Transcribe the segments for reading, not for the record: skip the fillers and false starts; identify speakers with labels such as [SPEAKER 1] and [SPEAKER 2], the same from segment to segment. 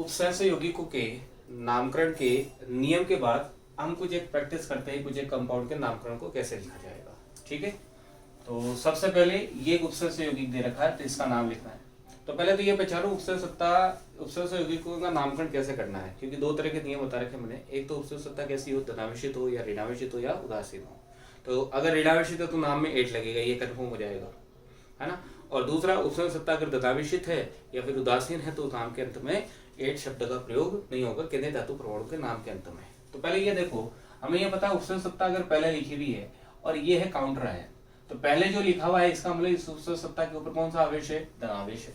[SPEAKER 1] उपसर्ग यौगिकों के नामकरण के नियम के बाद हम कुछ एक प्रैक्टिस करते हैं, कुछ एक कंपाउंड के नामकरण को कैसे लिखा जाएगा। ठीक है, तो सबसे पहले ये एक उपसर्ग यौगिक दे रखा है तो इसका नाम लिखना है। तो पहले तो ये पहचानो उपसर्ग यौगिकों का नामकरण कैसे करना है, क्योंकि दो तरह के नियम बता रखे मैंने। एक तो उपसर्ग सत्ता कैसी हो, धनावेशित हो या ऋणावेशित हो या उदासीन हो। तो अगर ऋणावेशित है तो नाम में 8 लगेगा, ये कन्फर्म हो जाएगा, है ना। और दूसरा उपसर्ग सत्ता अगर धनावेशित है या फिर उदासीन है तो नाम के अंत में 8 शब्द का प्रयोग नहीं होगा केंद्रीय धातु परमाणु के नाम के अंत में। तो पहले ये देखो, हमें ये पता है उपसर्ग सत्ता अगर पहले लिखी हुई है और ये है काउंटर है, तो पहले जो लिखा हुआ है इसका मतलब इस उपसर्ग सत्ता के ऊपर कौन सा आवेश है, धनावेश है।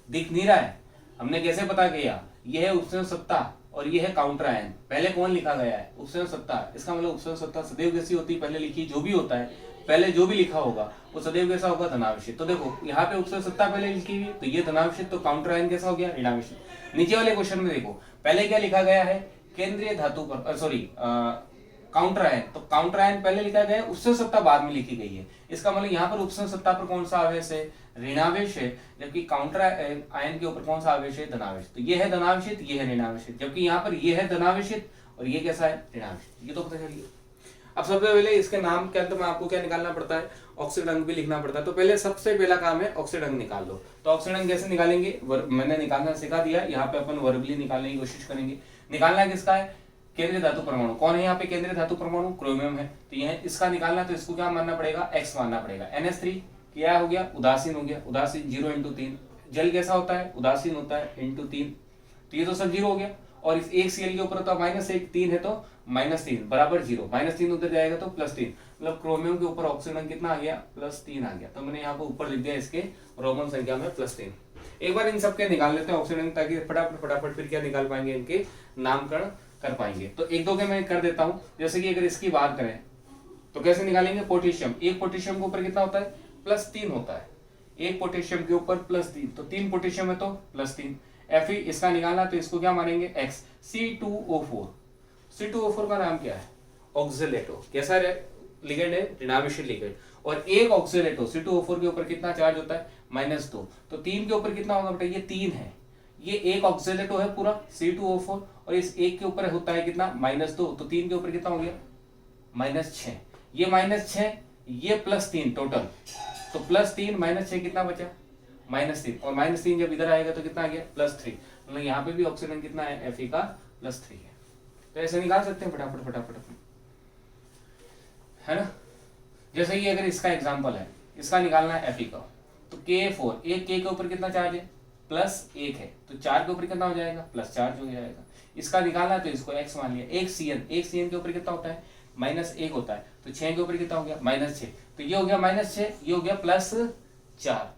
[SPEAKER 1] दिख नहीं रहा है, हमने कैसे पता किया, यह है उपसर्ग सत्ता और ये है काउंटर आयन। पहले कौन लिखा गया है, उपसर्ग सत्ता। इसका मतलब उपसर्ग सत्ता सदैव कैसी होती है, पहले लिखी जो भी होता है, पहले जो भी लिखा होगा वो सदैव कैसा होगा, धनावेशित। तो देखो यहाँ पे उपसर्ग सत्ता पहले लिखी हुई तो ये धनावेशित, तो काउंटर आयन कैसा हो गया, ऋणावेशित। नीचे वाले क्वेश्चन में देखो पहले क्या लिखा गया है, केंद्रीय धातु पर काउंटर आयन। तो काउंटर आयन पहले लिखा गया है, उपसर्ग सत्ता बाद में लिखी गई है। इसका मतलब यहाँ पर उपसर्ग सत्ता पर कौन सा आवेश है, ऋणावेश है, जबकि काउंटर आयन के ऊपर कौन सा आवेश है, धनावेश। तो ये है धनावेशित, ये है ऋणावेशित, जबकि यहाँ पर ये है धनावेशित और ये कैसा है, ऋणावेशित। ये तो पता चलिए। अब सबसे पहले इसके नाम के अंत में आपको क्या निकालना पड़ता है, ऑक्सीड अंक भी लिखना पड़ता है। तो पहले सबसे पहला काम है ऑक्सीड अंक निकाल लो। तो ऑक्सीड अंक कैसे निकालेंगे, मैंने निकालना सिखा दिया, यहाँ पे अपन वर्बली निकालने की कोशिश करेंगे। निकालना किसका है, केंद्रीय धातु परमाणु। कौन है यहाँ पे केंद्रीय धातु परमाणु, क्रोमियम है। तो यह इसका निकालना, तो इसको क्या मानना पड़ेगा, एक्स मानना पड़ेगा। NH3 क्या हो गया, उदासीन हो गया। उदासीन 0 × 3। जल कैसा होता है, उदासीन होता है, × 3। तो ये तो सब 0 हो गया। और इस एक Cl के ऊपर तो -1 3 है तो -3 बराबर 0। -3 उधर जाएगा तो +3, मतलब क्रोमियम के ऊपर ऑक्सीजन अंक कितना आ गया, +3 आ गया। तो मैंने यहाँ पर ऊपर लिख दिया इसके रोमन संख्या में +3। एक बार इन सबके निकाल लेते हैं ऑक्सीजन, ताकि फटाफट फिर क्या निकाल पाएंगे, इनके नामकरण कर पाएंगे। तो एक दो के मैं कर देता हूं। जैसे कि अगर इसकी बात करें तो कैसे निकालेंगे, पोटेशियम। एक पोटेशियम के ऊपर कितना होता है, +3 होता है। एक पोटेशियम के ऊपर +3, तो 3 पोटेशियम है तो +3। Fe इसका निकालना, तो इसको क्या मानेंगे, X। C2O4, C2O4 का नाम क्या है, ऑक्सीलेटो। कैसा लिगेंड है, ऋणावेशित लिगेंड। और एक ऑक्सीलेटो C2O4 के ऊपर कितना चार्ज होता है, -2। तो 3 के ऊपर कितना होगा बेटा, ये 3 है। ये एक ऑक्सीलेटो है पूरा C2O4 और इस एक के ऊपर होता है कितना, -2। तो 3 के ऊपर कितना हो गया, -6। ये -6, ये +3 टोटल। तो +3 -6 कितना बचा, -3। और -3 जब इधर आएगा तो कितना आ गया, +3। मतलब यहाँ पे भी ऑक्सीजन कितना है, Fe का +3 है। तो ऐसे निकाल सकते हैं फटाफट, है ना। जैसे कि अगर इसका एग्जाम्पल है, इसका निकालना है Fe का, तो Ka4, एक K के ऊपर कितना चार्ज है, +1 है। तो 4 के ऊपर कितना हो जाएगा, +4 हो जाएगा। इसका निकालना है तो इसको X मान लिया। एक CN के ऊपर कितना होता है, -1 होता है। तो 6 के ऊपर कितना हो गया, -6। तो ये हो गया -6, ये हो गया +4।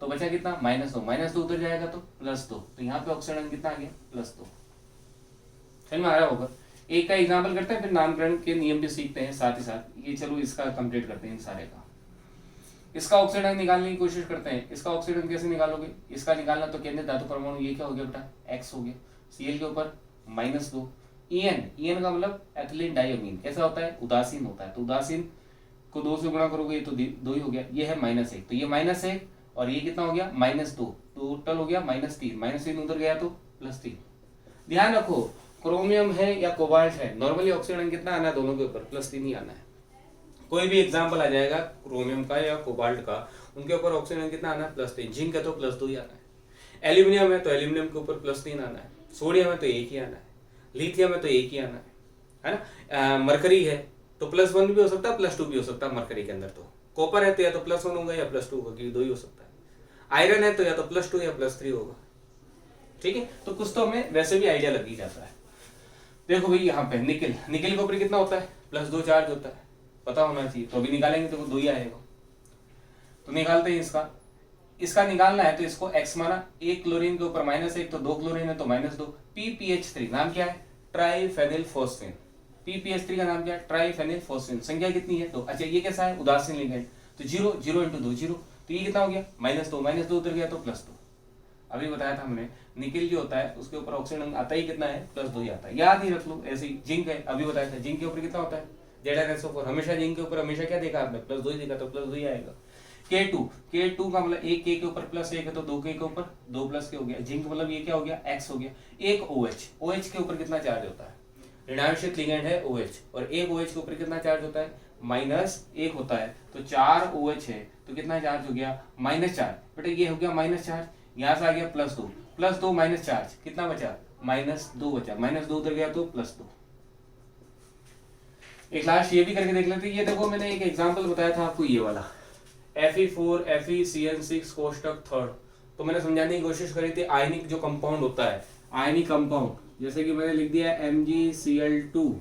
[SPEAKER 1] तो बचा कितना, -2। -2 उधर जाएगा तो +2। तो यहाँ पे ऑक्सीजन कितना आ गया, +2। समझ में आ रहा होगा। एक का एग्जाम्पल करते हैं, फिर नामकरण के नियम भी सीखते हैं साथ ही साथ। ये चलो इसका कंप्लीट करते हैं इन सारे का। इसका ऑक्सीजन निकालने की कोशिश करते हैं। इसका ऑक्सीजन कैसे निकालोगे, इसका निकालना तो केंद्रीय धातु परमाणु, ये क्या हो गया बेटा, X हो गया। Cl के ऊपर -2। EN का मतलब एथिलीन डाइअमीन। कैसा होता है, उदासीन होता है। तो उदासीन को 2 से गुणा करोगे तो 2 ही हो गया। ये है -1, तो ये -1 और ये कितना हो गया, -2। टोटल हो गया -3। -3 उधर गया तो +3। ध्यान रखो, क्रोमियम है या कोबाल्ट है, नॉर्मली ऑक्सीजन कितना आना है, दोनों के ऊपर +3 ही आना है। कोई भी एग्जाम्पल आ जाएगा क्रोमियम का या कोबाल्ट का, उनके ऊपर ऑक्सीजन कितना आना है, +3। जिंक है तो +2 ही आना है। एल्यूमिनियम है तो एल्यूमिनियम के ऊपर +3 आना है। सोडियम है तो 1 ही आना है। लिथियम है तो 1 ही आना है ना। मरकरी है तो +1 भी हो सकता है, +2 भी हो सकता है मरकरी के अंदर। तो कॉपर है तो या तो +1 होगा या +2 होगा, 2 ही हो सकता है। आयरन है तो या तो +2 या +3 होगा। ठीक है, तो कुछ तो हमें वैसे भी आइडिया लग ही जाता है। देखो भाई यहाँ पे निकल के ऊपर कितना होता है, +2 चार्ज होता है, पता होना चाहिए। तो अभी निकालेंगे तो 2 ही आएगा। तो निकालते हैं इसका निकालना है तो इसको X माना। एक क्लोरीन के ऊपर -1, तो 2 क्लोरीन है तो -2। PPH3 नाम क्या है, ट्राइफेनिलफॉस्फेन। PPH3 का नाम क्या है, ट्राइफेनिलफॉस्फेन। संख्या कितनी है, तो अच्छा ये कैसा है, उदासीन लिगेंड। तो 0 × 2 0। तो ये कितना हो गया, -2 उधर गया तो +2। अभी बताया था हमने, निकिल जो होता है उसके ऊपर ऑक्सीजन आता ही कितना है, +2 ही आता है। याद ही रख लो। ऐसे ही जिंक है, अभी बताया था, जिंक के ऊपर कितना होता है, ZnSO4। हमेशा जिंक के ऊपर हमेशा क्या देखा आपने, +2 ही देखा, तो +2 ही आएगा। K2 का मतलब एक K के ऊपर प्लस एक है तो 2K के ऊपर 2 प्लस के हो गया। जिंक मतलब ये क्या हो गया, X हो गया। एक OH के ऊपर कितना चार्ज होता है, ऋणावेशित लिगेंड है OH, और एक OH के ऊपर कितना चार्ज होता है, -1 होता है। तो 4 OH है तो कितना चार्ज हो गया, -4। बेटा ये हो गया -4, यहाँ से आ गया +2, +2 माइनस चार्ज कितना बचा, -2 बचा, -2 उधर गया तो +2। एक लास्ट ये भी करके देख लेते हैं। ये देखो मैंने एक एग्जांपल बताया था आपको, ये वाला Fe4 FeCN6 कोष्टक 3। तो मैंने समझाने की कोशिश करी थी आयनिक जो कंपाउंड होता है, आयनिक कंपाउंड, जैसे कि मैंने लिख दिया MgCl2।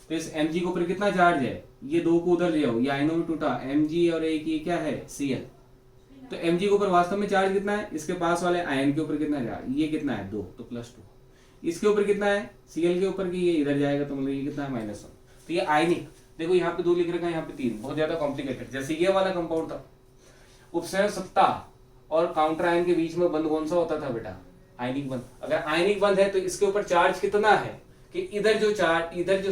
[SPEAKER 1] तो इस Mg के ऊपर कितना चार्ज है, ये 2 को उधर ले आओ, ये आयनों में टूटा, Mg और एक ये क्या है Cl। तो Mg के ऊपर वास्तव में चार्ज कितना है, इसके पास वाले आयन के ऊपर कितना चार्ज, ये कितना है 2, तो +2। इसके ऊपर कितना है Cl के ऊपर की, ये इधर जाएगा तो मतलब ये कितना है -1। तो ये आयनिक, देखो यहाँ पे 2 लिख रखा है, यहाँ पे 3, बहुत ज्यादा कॉम्प्लिकेटेड। जैसे ये वाला कंपाउंड था, उपसर्ग सत्ता और काउंटर आयन के बीच में बंध कौन सा होता था बेटा, आयनिक बंध। अगर आयनिक बंध है तो इसके ऊपर चार्ज कितना है कि इधर जो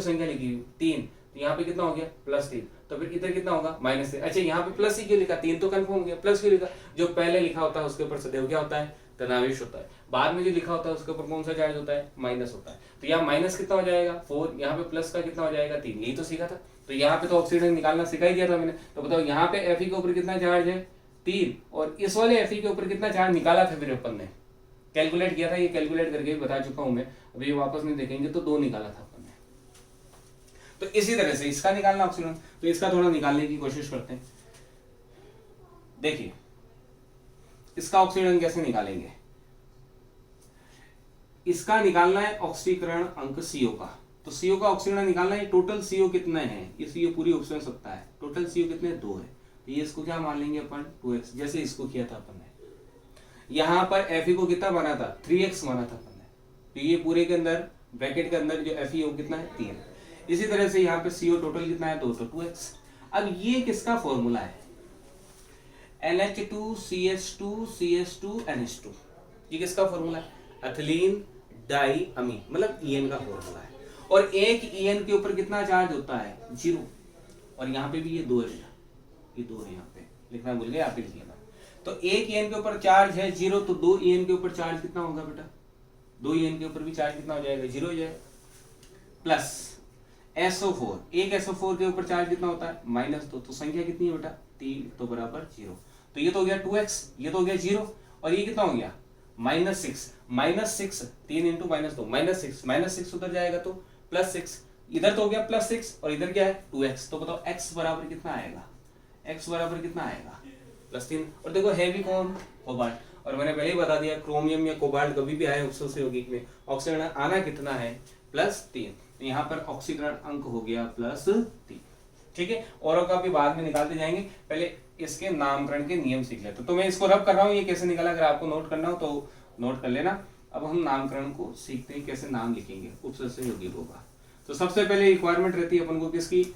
[SPEAKER 1] संख्या लिखी 3, तो यहाँ पे कितना हो गया +3, तो फिर इधर कितना होगा -3। अच्छा यहाँ पे प्लस ही क्यों लिखा, 3 तो कंफर्म हो गया, प्लस क्यों लिखा, जो पहले लिखा होता है उसके ऊपर सदैव क्या होता है, धनावेश होता है। बाद में जो लिखा होता है उसके ऊपर कौन सा चार्ज होता है, माइनस होता है। तो यहाँ माइनस कितना हो जाएगा 4, यहाँ पे प्लस का कितना हो जाएगा 3, यही तो सीखा था। तो यहाँ पे तो ऑक्सीजन निकालना सिखा ही दिया था मैंने। तो बताओ यहाँ पे Fe के ऊपर कितना चार्ज है 3, और इस वाले Fe के ऊपर कितना चार्ज निकाला था फिर अपन ने, कैलकुलेट किया था, ये कैलकुलेट करके भी बता चुका हूं मैं, अभी वापस नहीं देखेंगे। तो 2 निकाला था अपन ने। तो इसी तरह से इसका निकालना ऑक्सीजन, तो इसका थोड़ा निकालने की कोशिश करते हैं। देखिए इसका ऑक्सीजन कैसे निकालेंगे, इसका निकालना है ऑक्सीकरण अंक CO का। तो CO का ऑक्सीकरण निकालना है, टोटल CO कितने हैं, ये CO पूरी उपसर्ग सत्ता है, टोटल CO कितने 2 है। तो ये इसको क्या मान लेंगे अपन 2x, जैसे इसको किया था अपन ने। यहाँ पर Fe को कितना माना था 3x माना था अपन ने। तो ये पूरे के अंदर ब्रैकेट के अंदर जो Fe हो कितना है 3। इसी तरह से यहाँ पे CO टोटल कितना है 2, तो 2x। अब ये किसका फॉर्मूला है, NH2CH2CH2NH2, ये किसका फॉर्मूला है, एथिलीन डाई अमीन, मतलब EN का फॉर्मूला है। और एक EN के ऊपर कितना चार्ज होता है 0, और यहाँ पे भी ये 2 है बेटा, ये 2 है, यहाँ पे लिखना भूल गए, आप ही लिख लेना। तो एक EN के ऊपर चार्ज है 0, तो 2 EN के ऊपर चार्ज कितना होगा बेटा, 2 EN के ऊपर भी चार्ज कितना हो जाएगा 0 हो जाएगा। प्लस SO4, एक SO4 के ऊपर चार्ज कितना होता है -2, तो संख्या कितनी है बेटा 3, तो बराबर 0। तो ये तो हो गया 2x, ये तो हो गया 0, और ये कितना हो गया -6, -6 3 × -2 -6 उधर जाएगा तो +6, इधर तो हो गया +6, और इधर क्या है 2x। तो बताओ x बराबर कितना आएगा, x बराबर कितना आएगा +3। और देखो है भी कौन, कोबाल्ट। और मैंने पहले ही बता दिया क्रोमियम या कोबाल्ट कभी भी आए उपसर्ग यौगिक में, ऑक्सीकरण आना कितना है +3। तो यहाँ पर ऑक्सीकरण अंक हो गया +3, ठीक है। और का भी बाद में निकालते जाएंगे, पहले इसके नामकरण के नियम सीख लेते। तो मैं इसको रब कर रहा हूँ, ये कैसे निकाला, अगर आपको नोट करना हो तो नोट कर लेना। अब हम नामकरण को सीखते हैं, कैसे नाम लिखेंगे उपसर्ग यौगिकों का। तो सबसे पहले रिक्वायरमेंट रहती है अपन को किसकी,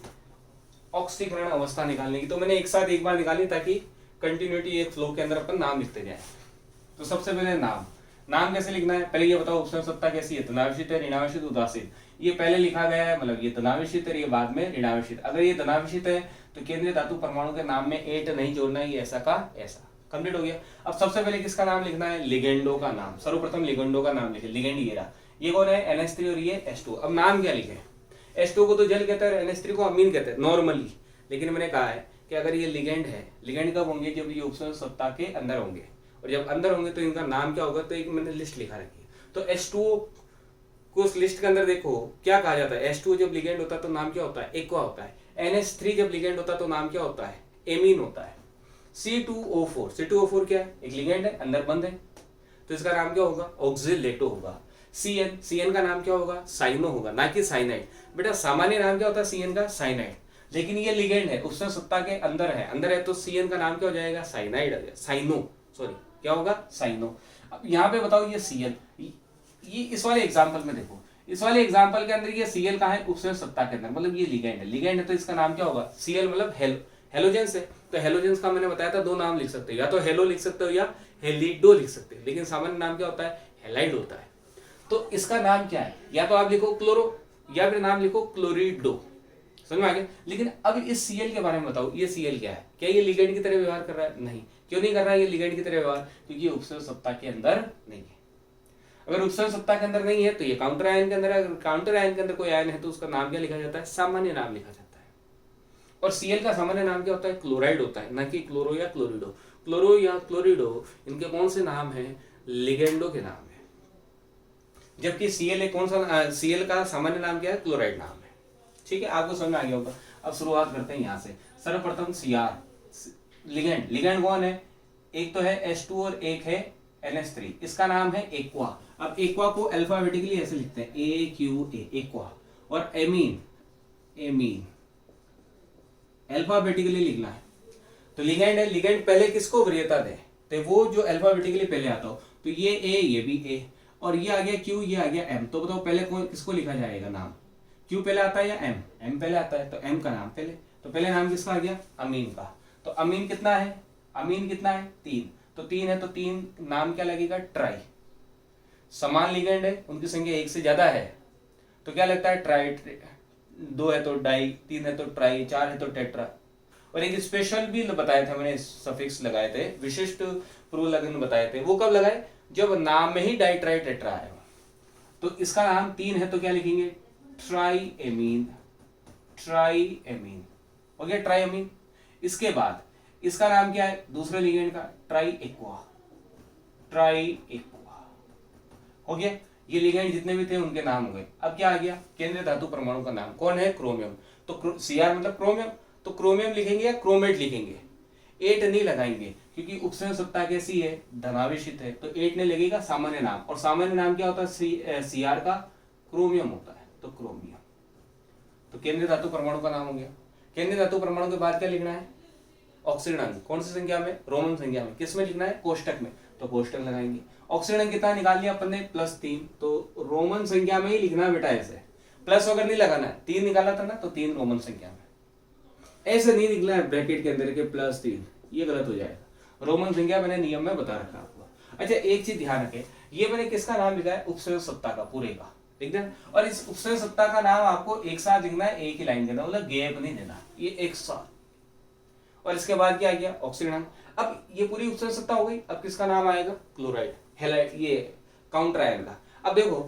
[SPEAKER 1] ऑक्सीकरण अवस्था निकालने की। तो मैंने एक साथ एक बार निकाली ताकि कंटिन्यूटी एक फ्लो के अंदर अपन नाम लिखते जाए। तो सबसे पहले नाम कैसे लिखना है, पहले ये बताओ उपसर्ग सत्ता कैसी है, धनावेशित है, ऋणावेशित, उदासीन। ये पहले लिखा गया है, मतलब ये धनावेशित है, ये बाद में ऋणावेशित। अगर ये धनावेशित है तो केंद्रीय धातु परमाणु के नाम में एट नहीं जोड़ना है, ये ऐसा का ऐसा, कंप्लीट हो गया। अब सबसे पहले किसका नाम लिखना है, लिगेंडो का नाम। सर्वप्रथम लिगेंडो का नाम लिखे, लिगेंड ये रहा, ये कौन है NH3 और ये H2। अब नाम क्या लिखे, H2 को तो जल कहते हैं, NH3 को अमीन कहते हैं नॉर्मली। लेकिन मैंने कहा है कि अगर ये लिगेंड है, लिगेंड कब होंगे, जब ये उपसर्ग सत्ता के अंदर होंगे, और जब अंदर होंगे तो इनका नाम क्या होगा। तो एक मैंने लिस्ट लिखा रखी है, तो H2 को उस लिस्ट के अंदर देखो क्या कहा जाता है। H2 जब लिगेंड होता है तो नाम क्या होता है, एक्वा होता है। NH3 जब लिगेंड होता है तो नाम क्या होता है, एमीन होता है। C2O4 क्या है, एक लिगेंड है, अंदर बंद है, तो इसका नाम क्या होगा, ऑक्सिलेटो होगा। CN का नाम क्या होगा, साइनो होगा, ना कि साइनाइड। बेटा सामान्य नाम क्या होता है CN का, साइनाइड। लेकिन ये लिगेंड है, उपसर्ग सत्ता के अंदर है, तो CN का नाम क्या हो जाएगा, साइनाइड, साइनो, सॉरी क्या होगा, साइनो। अब यहाँ पे बताओ ये Cl, ये इस वाले एग्जाम्पल में देखो, इस वाले एग्जाम्पल के अंदर ये Cl कहाँ है, उपसर्ग सत्ता के अंदर, मतलब ये लिगेंड है, तो इसका नाम क्या होगा, Cl मतलब हेलोजेंस है। तो हेलोजेंस का मैंने बताया था 2 नाम लिख सकते हो, या तो हेलो लिख सकते हो या हेलिडो लिख सकते हो, लेकिन सामान्य नाम क्या होता है, हेलाइड होता है। तो इसका नाम क्या है, या तो आप लिखो क्लोरो, या फिर नाम लिखो क्लोरिडो। समझ में आ गया। लेकिन अब इस Cl के बारे में बताओ, ये Cl क्या है? क्या ये लिगेंड की तरह व्यवहार कर रहा है? नहीं। क्यों नहीं कर रहा है ये लिगेंड की तरह व्यवहार? क्योंकि ये उपसर्ग सत्ता के अंदर नहीं है। अगर उपसर्ग सत्ता के अंदर नहीं है तो ये काउंटर आयन के अंदर है। अगर काउंटर आयन के अंदर कोई आयन है तो उसका नाम क्या लिखा जाता है? सामान्य नाम लिखा जाता है। और Cl का सामान्य नाम क्या होता है? क्लोराइड होता है, न कि क्लोरो या क्लोरिडो। क्लोरो या क्लोरिडो इनके कौन से नाम है? लिगेंडो के नाम है। जबकि Cl कौन सा Cl का सामान्य नाम क्या है? क्लोराइड नाम है। ठीक है, आपको समझ में आ गया होगा। अब शुरुआत करते हैं यहाँ से। सर्वप्रथम Cr लिगेंड। लिगेंड कौन है? एक तो है H2 और एक है NH3। इसका नाम है एक्वा। अब एक्वा को अल्फाबेटिकली ऐसे लिखते हैं AQA, एक्वा। और एमीन, एमीन अल्फाबेटिकली लिखना है। तो लिगेंड है, लिगेंड पहले किसको वरीयता दे? तो वो जो अल्फाबेटिकली पहले आता हो। तो ये A, ये भी A, और ये आ गया Q, ये आ गया M। तो बताओ पहले कौन किसको लिखा जाएगा नाम? Q पहले आता है या M? M पहले आता है, तो M का नाम पहले। तो पहले नाम किसका आ गया? अमीन का। तो अमीन कितना है? अमीन कितना है? 3। तो 3 है तो 3 नाम क्या लगेगा? ट्राई। समान लिगेंड है, उनकी संख्या 1 से ज्यादा है तो क्या लगता है? ट्राई। 2 है तो डाई, 3 है तो ट्राई, 4 है तो टेट्रा। और एक स्पेशल भी बताए थे मैंने, सफिक्स लगाए थे, विशिष्ट पूर्व लग्न बताए थे। वो कब लगाए? जब नाम में ही डाई ट्राई टेट्रा आया। तो इसका नाम 3 है तो क्या लिखेंगे? ट्राई एमीन, ट्राई एमीन हो गया, ट्राई एमीन। इसके बाद इसका नाम क्या है दूसरे लिगेंड का? ट्राई एक्वा, ट्राई एक्वा हो गया। ये लिगेंड जितने भी थे उनके नाम हो गए। अब क्या आ गया? केंद्रीय धातु परमाणु का नाम कौन है? क्रोमियम। तो Cr मतलब क्रोमियम। तो क्रोमियम लिखेंगे या क्रोमेट लिखेंगे? 8 नहीं लगाएंगे क्योंकि उपसर्ग सत्ता कैसी है? धनावेशित है। तो 8 नहीं लगेगा, सामान्य नाम। और सामान्य नाम क्या होता है? Cr का क्रोमियम होता है, तो क्रोमियम। तो केंद्रीय धातु परमाणु का नाम हो गया। केंद्रीय धातु परमाणु के बाद क्या लिखना है? ऑक्सीजन अंक। कौन सी संख्या में? रोमन संख्या में। किस में लिखना है? कोष्टक में। तो कोष्टक लगाएंगे। ऑक्सीजन अंक कितना निकाल लिया अपन ने? +3। तो रोमन संख्या में ही लिखना है बेटा, ऐसे प्लस वगैरह नहीं लगाना है। 3 निकाला था ना, तो 3 रोमन संख्या में। ऐसे नहीं निकला है ब्रैकेट के अंदर के +3, ये गलत हो जाएगा। रोमन संख्या मैंने नियम में बता रखा आपको। अच्छा, एक चीज ध्यान रखें, ये मैंने किसका नाम लिखा है? उपसर्ग सत्ता का, पूरे का। ठीक है। और इस उपसर्ग सत्ता का नाम आपको एक साथ लिखना है, एक ही लाइन देना, मतलब गैप नहीं देना, ये एक साथ। और इसके बाद क्या आ गया? ऑक्सीजन। अब ये पूरी उपसर्ग सत्ता हो गई। अब किसका नाम आएगा? क्लोराइड, हैलाइड, ये काउंटर आयन का। अब देखो,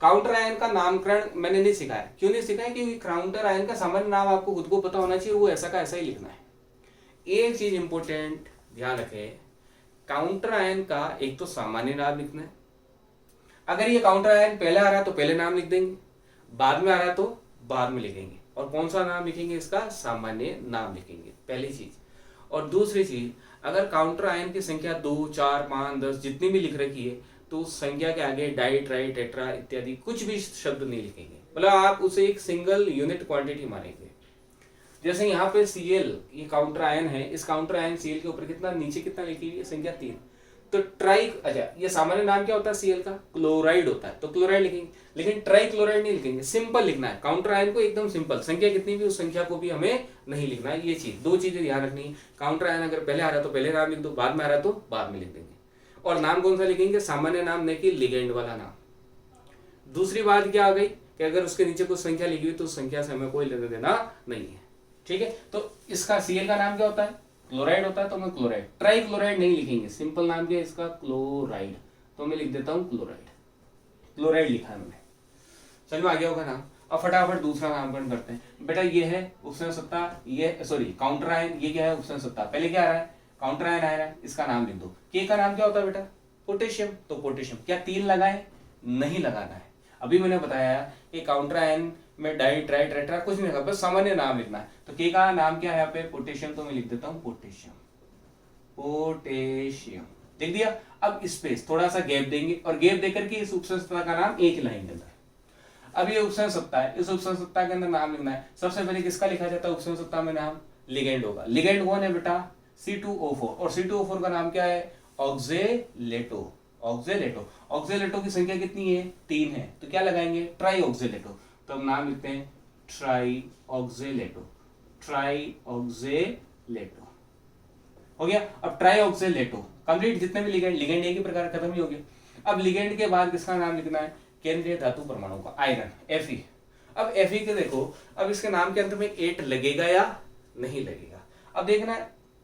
[SPEAKER 1] काउंटर आयन का नामकरण मैंने नहीं सिखाया। क्यों नहीं सिखाया? क्योंकि काउंटर आयन का सामान्य नाम आपको खुद को पता होना चाहिए, वो ऐसा का ऐसा ही लिखना है। एक चीज इंपॉर्टेंट ध्यान रखें, काउंटर आयन का एक तो सामान्य नाम लिखना है। अगर ये काउंटर आयन पहले आ रहा है तो पहले नाम लिख देंगे, बाद में आ रहा है तो बाद में लिखेंगे। और कौन सा नाम लिखेंगे? इसका सामान्य नाम लिखेंगे, पहली चीज। और दूसरी चीज, अगर काउंटर आयन की संख्या 2, 4, 5, 10 जितनी भी लिख रखी है तो उस संख्या के आगे डाई, ट्राई, टेट्रा इत्यादि कुछ भी शब्द नहीं लिखेंगे, मतलब आप उसे एक सिंगल यूनिट क्वांटिटी मानेंगे। जैसे यहाँ पे Cl, ये काउंटर आयन है, इस काउंटर आयन Cl के ऊपर कितना, नीचे कितना लिखी हुई है? संख्या 3। तो ट्राई, अच्छा ये सामान्य नाम क्या होता है Cl का? क्लोराइड होता है, तो क्लोराइड लिखेंगे। लेकिन ट्राई क्लोराइड नहीं लिखेंगे, सिंपल लिखना है। काउंटर आयन को एकदम सिंपल, संख्या कितनी भी उस संख्या को भी हमें नहीं लिखना है। ये चीज, दो चीजें ध्यान रखनी है। काउंटर आयन अगर पहले आ रहा है तो पहले नाम लिख दो, बाद में आ रहा है तो बाद में लिख देंगे। और नाम कौन सा लिखेंगे? सामान्य नाम, नहीं कि लिगेंड वाला नाम। दूसरी बात क्या आ गई कि अगर उसके नीचे कुछ संख्या लिखी हुई तो उस संख्या से हमें कोई लेना देना नहीं है। ठीक है। तो इसका Cl का नाम क्या होता है? क्लोराइड होता है, तो मैं क्लोराइड। ट्राई क्लोराइड नहीं लिखेंगे, सिंपल नाम क्या है इसका? क्लोराइड। तो मैं लिख देता हूं क्लोराइड, क्लोराइड लिखा है मैंने। समझ में आ गया होगा नाम। अब फटाफट दूसरा नामकरण करते हैं। बेटा ये है उपसर्ग सत्ता, ये सॉरी काउंटर आयन, ये क्या है? उपसर्ग सत्ता। पहले क्या आ रहा है? काउंटर आयन आ रहा है, इसका नाम लिख दो। के का नाम क्या होता है बेटा? पोटेशियम। तो पोटेशियम। क्या 3 लगाए? नहीं लगाना है। अभी मैंने बताया कि काउंटर आयन में डाई, ट्राई, टेट्रा कुछ नहीं लगा, बस सामान्य नाम लिखना है। तो के का नाम क्या है यहाँ पे? पोटेशियम। तो मैं लिख देता हूँ पोटेशियम, पोटेशियम लिख दिया। अब स्पेस, थोड़ा सा गैप देंगे, और गैप देकर के इस उपसर्ग सत्ता का नाम एक लाइन के अंदर। अब ये उपसर्ग सत्ता है, इस उपसर्ग सत्ता के अंदर नाम लिखना है। सबसे पहले किसका लिखा जाता है उपसर्ग सत्ता में नाम? लिगेंड होगा। लिगेंड कौन है बेटा? C2O4। और C2O4 का नाम क्या है? Oxalato, oxalato. ऑक्जेलेटो की संख्या कितनी है? 3 है, तो क्या लगाएंगे? Try oxalato. तो हम नाम लिखते हैं ट्राई ऑक्जेलेटो, ट्राई ऑक्जेलेटो हो गया। अब ट्राई ऑक्जेलेटो कंप्लीट। जितने भी लिगेंड, लिगेंड एक ही प्रकार खत्म ही हो गया। अब लिगेंड के बाद किसका नाम लिखना है? केंद्रीय धातु परमाणु का, आयरन, Fe। अब Fe के देखो, अब इसके नाम के अंत में 8 लगेगा या नहीं लगेगा। अब देखना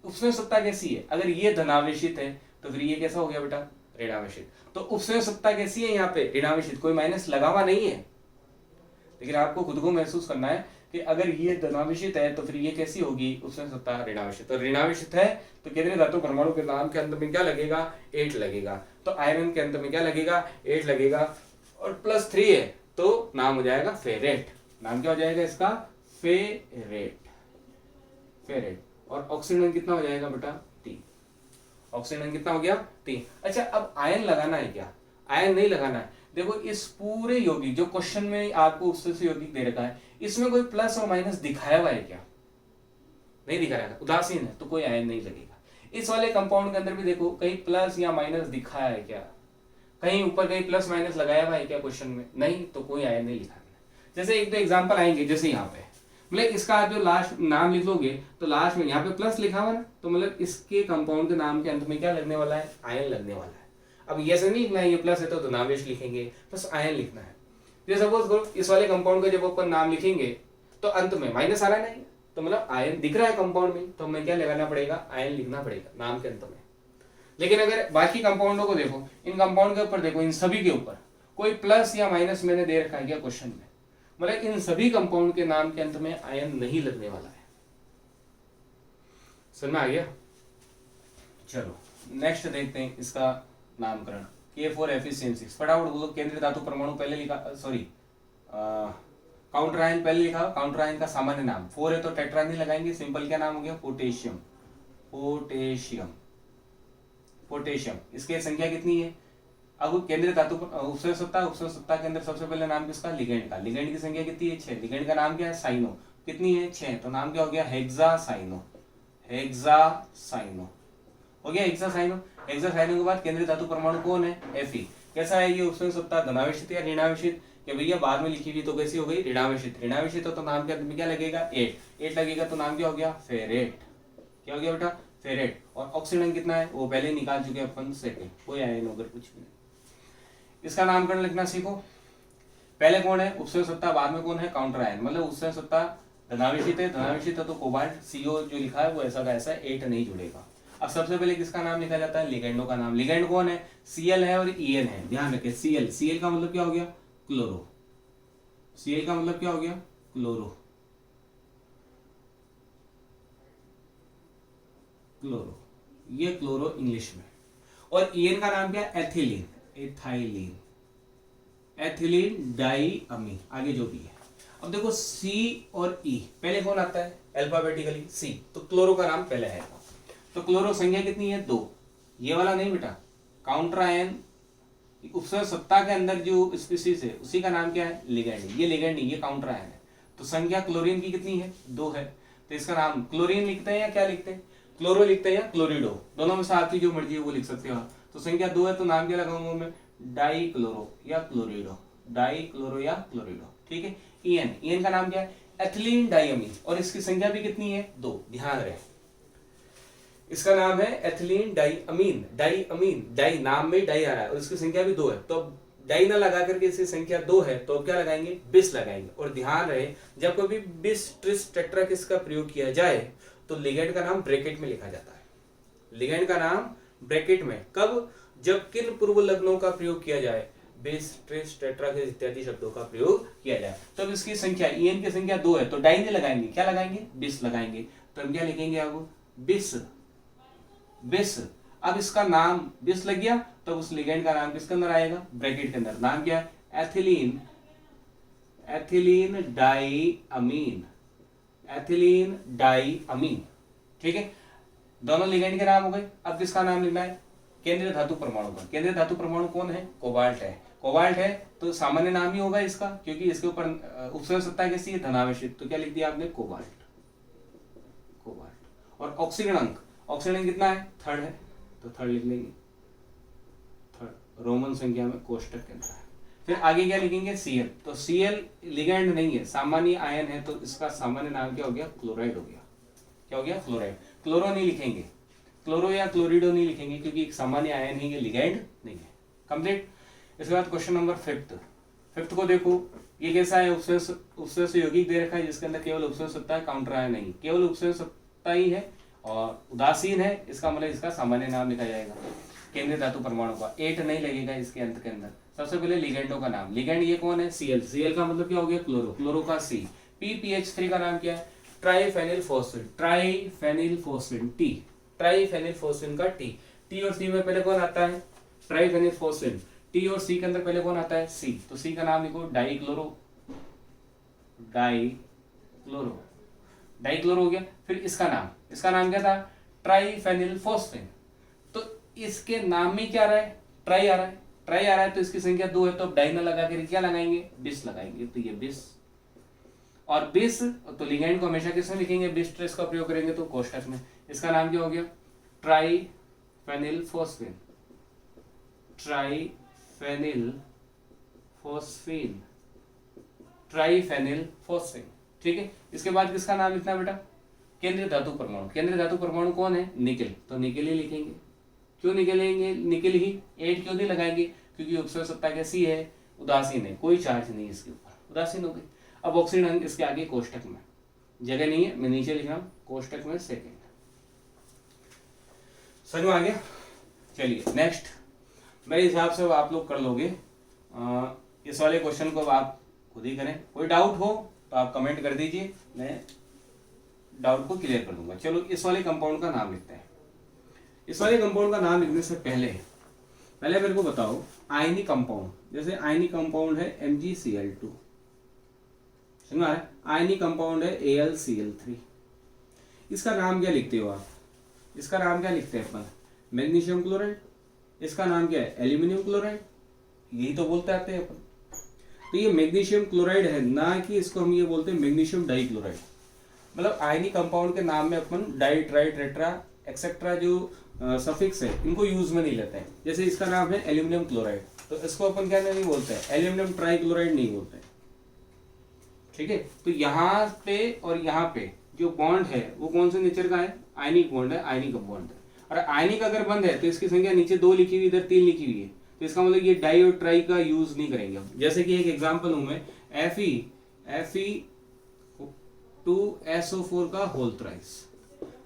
[SPEAKER 1] उपसर्ग सत्ता कैसी है, अगर ये धनावेशित है तो फिर ये कैसा हो गया बेटा, ऋणावेशित। तो उपसर्ग सत्ता कैसी है यहाँ पे, ऋणावेशित, कोई माइनस लगा हुआ नहीं है। लेकिन आपको खुद को महसूस करना है कि अगर ये धनावेशित है तो फिर ये कैसी होगी, उपसर्ग सत्ता ऋणावेशित। तो ऋणावेशित है तो केंद्रीय धातु परमाणु के नाम के अंत में क्या लगेगा, 8 लगेगा। तो आयरन के अंत में क्या लगेगा, 8 लगेगा, और +3 है तो नाम हो जाएगा फेरेट। नाम क्या हो जाएगा इसका, फेरेट, फेरेट। और ऑक्सीजन कितना हो जाएगा बेटा, 3। ऑक्सीजन कितना हो गया, 3। अच्छा, अब आयन लगाना है क्या, आयन नहीं लगाना है। देखो इस पूरे यौगिक जो क्वेश्चन में आपको उपसर्ग यौगिक दे रखा है, इसमें कोई प्लस और माइनस दिखाया हुआ है क्या, नहीं दिखाया है, उदासीन है तो कोई आयन नहीं लगेगा। इस वाले कंपाउंड के अंदर भी देखो कहीं प्लस या माइनस दिखाया है क्या, कहीं ऊपर कहीं प्लस माइनस लगाया हुआ है क्या क्वेश्चन में, नहीं, तो कोई आयन नहीं लिखा है। जैसे एक दो एग्जांपल आएंगे, जैसे यहाँ पे मतलब इसका आप जो लास्ट नाम लिखोगे तो लास्ट में यहाँ पे प्लस लिखा हुआ ना, तो मतलब इसके कंपाउंड के नाम के अंत में क्या लगने वाला है, आयन लगने वाला है। अब ये से नहीं लिखना है, ये प्लस है तो धनावेश लिखेंगे, बस आयन लिखना है। जैसे सपोज करो इस वाले कंपाउंड का जब अपन नाम लिखेंगे तो अंत में माइनस आ रहा है, नहीं तो मतलब आयन दिख रहा है कंपाउंड में, तो हमें क्या लगाना पड़ेगा, आयन लिखना पड़ेगा नाम के अंत में। लेकिन अगर बाकी कंपाउंडों को देखो, इन कंपाउंड के ऊपर देखो, इन सभी के ऊपर कोई प्लस या माइनस मैंने दे रखा है क्या क्वेश्चन में, मतलब इन सभी कंपाउंड के नाम के अंत में आयन नहीं लगने वाला है। समझ में आ गया। चलो नेक्स्ट देखते हैं इसका नामकरण, K4Fe6। फटाफट बोलो, केंद्रीय धातु परमाणु पहले लिखा, सॉरी काउंटर आयन पहले लिखा, काउंटर आयन का सामान्य नाम 4 है तो टेट्रा नहीं लगाएंगे, सिंपल क्या नाम हो गया, पोटेशियम, पोटेशियम, पोटेशियम। इसकी संख्या कितनी है, अब केंद्रीय धातु उपसर्ग सत्ता के अंदर सबसे पहले नाम किसका, लिगेंड का। लिगेंड की संख्या कितनी है, 6। लिगेंड का नाम क्या है, साइनो, कितनी है, 6, तो नाम क्या हो गया, हेक्सासाइनो, हेक्सासाइनो हो गया, हेक्सासाइनो। हेक्सासाइनो के बाद केंद्रीय धातु परमाणु कौन है, Fe। कैसा है ये उपसर्ग सत्ता, धनावेशित या ऋणावेशित, कि भैया बाद में लिखी हुई तो कैसी हो गई, ऋणावेशित। ऋणावेशित हो तो नाम के अंत में क्या लगेगा, 8 लगेगा, तो नाम क्या हो गया, फेरेट। क्या हो गया बेटा, फेरेट। और ऑक्सीजन कितना है वो पहले निकाल चुके अपन, सेकंड, कोई आयन वगैरह कुछ भी नहीं। इसका नामकरण लिखना सीखो, पहले कौन है, उपसर्ग सत्ता, बाद में कौन है, काउंटर आयन। मतलब उपसर्ग सत्ता धनावेशित है, धनावेशित है तो कोबाल्ट, CO जो लिखा है वो ऐसा का ऐसा, 8 नहीं जुड़ेगा। अब सबसे पहले किसका नाम लिखा जाता है, लिगेंडो का नाम। लिगेंड कौन है, Cl है और En है, ध्यान रखें, Cl का मतलब क्या हो गया, क्लोरो। Cl का मतलब क्या हो गया, क्लोरो, क्लोरो, ये क्लोरो इंग्लिश में। और En का नाम क्या है, एथिलीन, एथाइलिन, एथिलीन डाइअमीन, आगे जो भी है। अब देखो C और E, पहले कौन आता है अल्फाबेटिकली, C, तो क्लोरो का नाम पहले है। तो क्लोरो संख्या कितनी है, 2। ये वाला नहीं बेटा, काउंटर आयन उपसर्ग सत्ता के अंदर जो स्पीसीज है उसी का नाम क्या है, लिगेंड। ये लिगेंड, ये काउंटर आयन है, तो संख्या क्लोरीन की कितनी है, 2 है, तो इसका नाम क्लोरीन लिखते हैं या क्या लिखते हैं, क्लोरो लिखते हैं या क्लोरिडो, दोनों में से आपकी जो मर्जी है वो लिख सकते हो। तो संख्या 2 है तो नाम क्या लगाऊंगा मैं, डाई क्लोरो या क्लोरिडो, डाई क्लोरो या क्लोरिडो, ठीक है। En का नाम क्या है, एथिलीन डाइअमीन, और इसकी संख्या भी कितनी है, 2, ध्यान रहे। इसका नाम है एथिलीन डाइअमीन, डाइअमीन, डाई नाम में डाई आ रहा है और इसकी संख्या भी 2 है, तो डाई ना लगा करके इसकी संख्या 2 है तो क्या लगाएंगे, बिस लगाएंगे। और ध्यान रहे जब कभी बिस ट्रिस टेट्राकिस का प्रयोग किया जाए तो लिगेंड का नाम ब्रैकेट में लिखा जाता है। लिगेंड का नाम ब्रैकेट में कब, जब किन पूर्व लग्नों का प्रयोग किया जाए, बिस ट्रिस टेट्राकिस इत्यादि शब्दों का प्रयोग किया जाए, तब इसकी संख्या En की संख्या 2 है तो डाई नहीं लगाएंगे, क्या लगाएंगे, बिस लगाएंगे। तो हम क्या लिखेंगे, अब बिस, बिस। अब इसका नाम बिस लग गया तो उस लिगेंड का नाम किसके अंदर आएगा, ब्रैकेट के अंदर। नाम क्या है, एथिलीन, एथिलीन डाइअमीन, एथिलीन डाइअमीन, ठीक है। दोनों लिगेंड के नाम हो गए। अब किसका नाम लिखना है, केंद्रीय धातु परमाणु का। केंद्रीय धातु परमाणु कौन है, कोबाल्ट है। कोबाल्ट है तो सामान्य नाम ही होगा इसका, क्योंकि इसके ऊपर उपसर्ग सत्ता कैसी है, धनावेशित, तो क्या लिख दिया आपने, कोबाल्ट, कोबाल्ट। और ऑक्सीजन अंक, ऑक्सीजन कितना है, 3rd है तो 3rd लिख लेंगे, 3rd रोमन संख्या में कोष्टक के अंदर है। फिर आगे क्या लिखेंगे, Cl, तो Cl लिगेंड नहीं है, सामान्य आयन है, तो इसका सामान्य नाम क्या हो गया, क्लोराइड हो गया। क्या हो गया, क्लोराइड। क्लोरो नहीं लिखेंगे, क्लोरो या क्लोरिडो नहीं लिखेंगे, क्योंकि एक सामान्य आयन है, ये लिगेंड नहीं है। कंप्लीट। इसके बाद क्वेश्चन नंबर 5, फिफ्थ को देखो, ये कैसा है, उपसर्ग यौगिक दे रखा है जिसके अंदर केवल उपसर्ग सत्ता है, काउंटर आयन नहीं, केवल उपसर्ग सत्ता ही है और उदासीन है, इसका मतलब इसका सामान्य नाम लिखा जाएगा केंद्रीय धातु परमाणु का। 8 नहीं लगेगा इसके अंत के अंदर। सबसे पहले लिगेंडों का नाम, लिगेंड ये कौन है, Cl, Cl का मतलब क्या हो गया, क्लोरो, क्लोरो का C, PPH3 का नाम क्या है, ट्राइफेनिल फोस्फेट, ट्राइफेनिल फोस्फेट, T, ट्राइफेनिल फोस्फेट का T, T और C में पहले कौन आता है, ट्राइफेनिल फोस्फेट, T और C के अंदर पहले कौन आता है, C, तो C का नाम लिखो डाइक्लोरो, डाइक्लोरो, डाइक्लोरो हो गया। फिर इसका नाम क्या था, ट्राइफेनिल फोस्फेट, तो इसके नाम में क्या आ रहा है, ट्राई आ रहा है, ट्राई आ रहा है तो इसकी संख्या 2 है, तो अब डाई ना लगा के क्या लगाएंगे, 20 लगाएंगे, तो ये 20 और 20, तो लिगेंड को हमेशा किसमें लिखेंगे, 20 ट्रेस का प्रयोग करेंगे तो कोष्ठक में। इसका नाम क्या हो गया, ट्राइफेनिल फोस्फेट, ट्राइफेनिल फोस्फेन, ट्राइफेनिल फोस्फेन, ठीक है। इसके बाद किसका नाम लिखना बेटा, केंद्रीय धातु परमाणु, केंद्रीय धातु परमाणु कौन है, निकेल, तो निकेल ही लिखेंगे। क्यों निकलेंगे, निकल ही, 8 क्यों नहीं लगाएंगे, क्योंकि उपसर्ग सत्ता कैसी है, उदासीन है, कोई चार्ज नहीं इसके ऊपर, उदासीन हो गई। अब ऑक्सीजन अंक इसके आगे कोष्टक में, जगह नहीं है, मैं नीचे लिख रहा हूं कोष्टक में सेकेंड। समझ में आ गया। चलिए नेक्स्ट, मेरे हिसाब से आप लोग कर लोगे इस वाले क्वेश्चन को, आप खुद ही करें। कोई डाउट हो तो आप कमेंट कर दीजिए, मैं डाउट को क्लियर कर दूंगा। चलो इस वाले कंपाउंड का नाम लिखते हैं। इस वाले कंपाउंड का नाम लिखने से पहले मेरे को बताओ, आयनिक कंपाउंड, जैसे आयनिक कंपाउंड है MgCl2, समझ में आ रहा है, आयनिक कंपाउंड है AlCl3, इसका नाम क्या लिखते हो आप, इसका नाम क्या लिखते हैं अपन, मैग्नीशियम क्लोराइड, इसका नाम क्या है, एल्यूमिनियम क्लोराइड, यही तो बोलते आते हैं अपन। तो ये मैग्नीशियम क्लोराइड है, ना कि इसको हम ये बोलते हैं मैग्नीशियम डाइक्लोराइड। मतलब आयनिक कंपाउंड के नाम में अपन डाई, ट्राई, टेट्रा एक्सेट्रा जो सफिक्स है इनको यूज में नहीं लेते हैं। जैसे इसका नाम है एल्यूमिनियम क्लोराइड, तो इसको अपन क्या नहीं बोलते हैं, एल्यूमिनियम ट्राइक्लोराइड नहीं बोलते हैं, ठीक है। तो यहाँ पे और यहाँ पे जो बॉन्ड है वो कौन से नेचर का है, आयनिक बॉन्ड है, आयनिक बॉन्ड है। और आयनिक अगर बंद है तो इसकी संख्या नीचे 2 लिखी हुई, इधर 3 लिखी हुई है, तो इसका मतलब ये डाई और ट्राई का यूज नहीं करेंगे हम। जैसे कि एक एग्जाम्पल हूं मैं, Fe2SO4 का होल थ्राइस,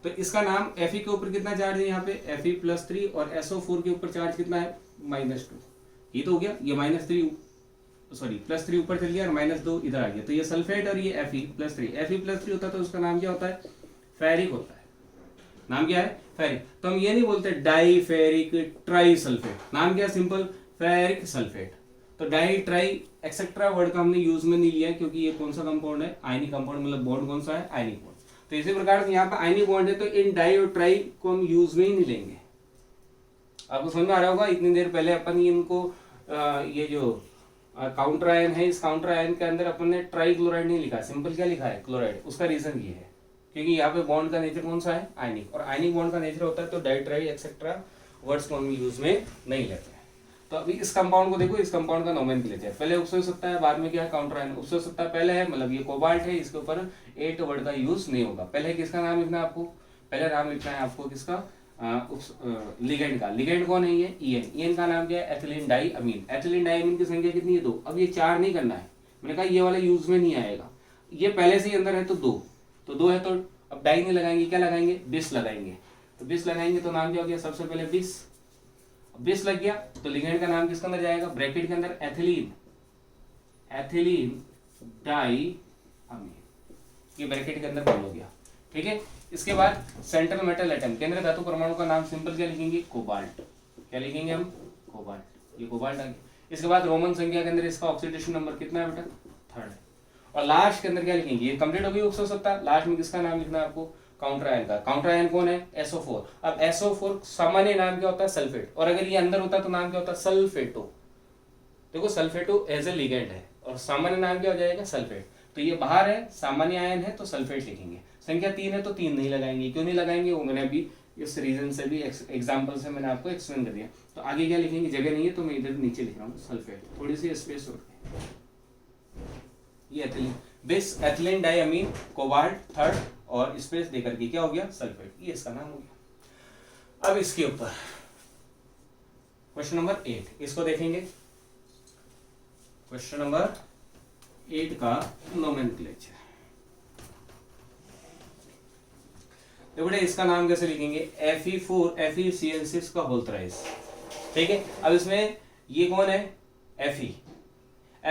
[SPEAKER 1] तो इसका नाम Fe के ऊपर कितना चार्ज है यहाँ पे, Fe+3, और SO4 के ऊपर चार्ज कितना है, -2, ये तो हो गया, ये -3 सॉरी +3 ऊपर चल गया और -2 इधर आ गया, तो ये सल्फेट और ये Fe+3, Fe+3 होता है तो उसका नाम क्या होता है, फेरिक होता है। नाम क्या है, फेरिक। तो हम ये नहीं बोलते डाई फेरिक ट्राई सल्फेट, नाम क्या, सिंपल फेरिक सल्फेट। तो डाई, ट्राई एक्सेट्रा वर्ड का हमने यूज में नहीं लिया क्योंकि ये कौन सा कंपाउंड है, आयनिक कंपाउंड, मतलब बॉन्ड कौन सा है, आयनिक बॉन्ड। तो इसी प्रकार से यहाँ पर आयनिक बॉन्ड है तो इन डाई और ट्राई को हम यूज में ही नहीं लेंगे। आपको समझ में आ रहा होगा, इतनी देर पहले अपन इनको ये जो काउंटर आयन है, इस काउंटर आयन के अंदर अपन ने ट्राई क्लोराइड नहीं लिखा, सिंपल क्या लिखा है, क्लोराइड। उसका रीजन ये है क्योंकि यहाँ पे बॉन्ड का नेचर कौन सा है, आयनिक, और आयनिक बॉन्ड का नेचर होता है तो डाई, ट्राई एक्सेट्रा वर्ड्स को हम यूज में नहीं लेते हैं। तो अभी इस कंपाउंड को देखो, इस कंपाउंड का नोमेनक्लेचर, पहले उपसर्ग सत्ता है, बाद में क्या है, काउंटर आयन। उपसर्ग सत्ता पहले है, मतलब ये कोबाल्ट है, इसके ऊपर 8 वर्ड का यूज नहीं होगा। पहले किसका नाम लिखना है आपको, पहले नाम लिखना है आपको किसका, लिगेंड का। लिगेंड कौन है, ये ईएन, ईएन का नाम क्या है, एथिलीन डाई अमीन। एथिलीन डाई अमीन की संख्या कितनी है, 2। अब ये 4 नहीं करना है, मैंने कहा ये वाला यूज में नहीं आएगा, ये पहले से ही अंदर है तो 2, तो 2 है तो अब डाई नहीं लगाएंगे, क्या लगाएंगे, 20 लगाएंगे। तो 20 लगाएंगे तो नाम क्या हो गया, सबसे पहले 20 लग गया तो लिगेंड का नाम किसके अंदर जाएगा, ब्रैकेट के अंदर एथिलीन, एथिलीन डाई अमीन, ये ब्रैकेट के अंदर बंद हो गया, ठीक है। इसके बाद सेंट्रल मेटल एटम, केंद्रीय धातु परमाणु का नाम सिंपल क्या लिखेंगे, कोबाल्ट। क्या लिखेंगे हम, कोबाल्ट, ये कोबाल्ट आ गया। इसके बाद रोमन संख्या के अंदर इसका ऑक्सीडेशन नंबर कितना है बेटा, 3rd। और लास्ट के अंदर क्या लिखेंगे, ये कंप्लीट हो गई उपसर्ग सत्ता, लास्ट में किसका नाम लिखना है आपको, काउंटर आयन का। काउंटर आयन कौन है, SO4। अब SO4 सामान्य नाम क्या होता है, सल्फेट, और अगर ये अंदर होता है तो नाम क्या होता है, सल्फेटो। देखो सल्फेटो एज ए लिगेंड है और सामान्य नाम क्या हो जाएगा, सल्फेट। तो ये बाहर है, सामान्य आयन है तो सल्फेट लिखेंगे। संख्या 3 है तो 3 नहीं लगाएंगे, क्यों नहीं लगाएंगे वो मैंने अभी इस रीजन से भी एग्जाम्पल से मैंने आपको एक्सप्लेन कर दिया। तो आगे क्या लिखेंगे, जगह नहीं है तो मैं इधर नीचे लिख रहा हूँ सल्फेट, थोड़ी सी स्पेस छोड़ के। ये एथिलीन, बिस एथिलीन डाई अमीन, कोबाल्ट 3rd, और स्पेस देकर के क्या हो गया, सल्फेट, ये इसका नाम हो गया। अब इसके ऊपर क्वेश्चन नंबर 8, इसको देखेंगे। क्वेश्चन नंबर 8 का नोमेनक्लेचर। देखो बेटा इसका नाम कैसे लिखेंगे, Fe4FeCN6 का होल थ्राइस। ठीक है, अब इसमें ये कौन है, Fe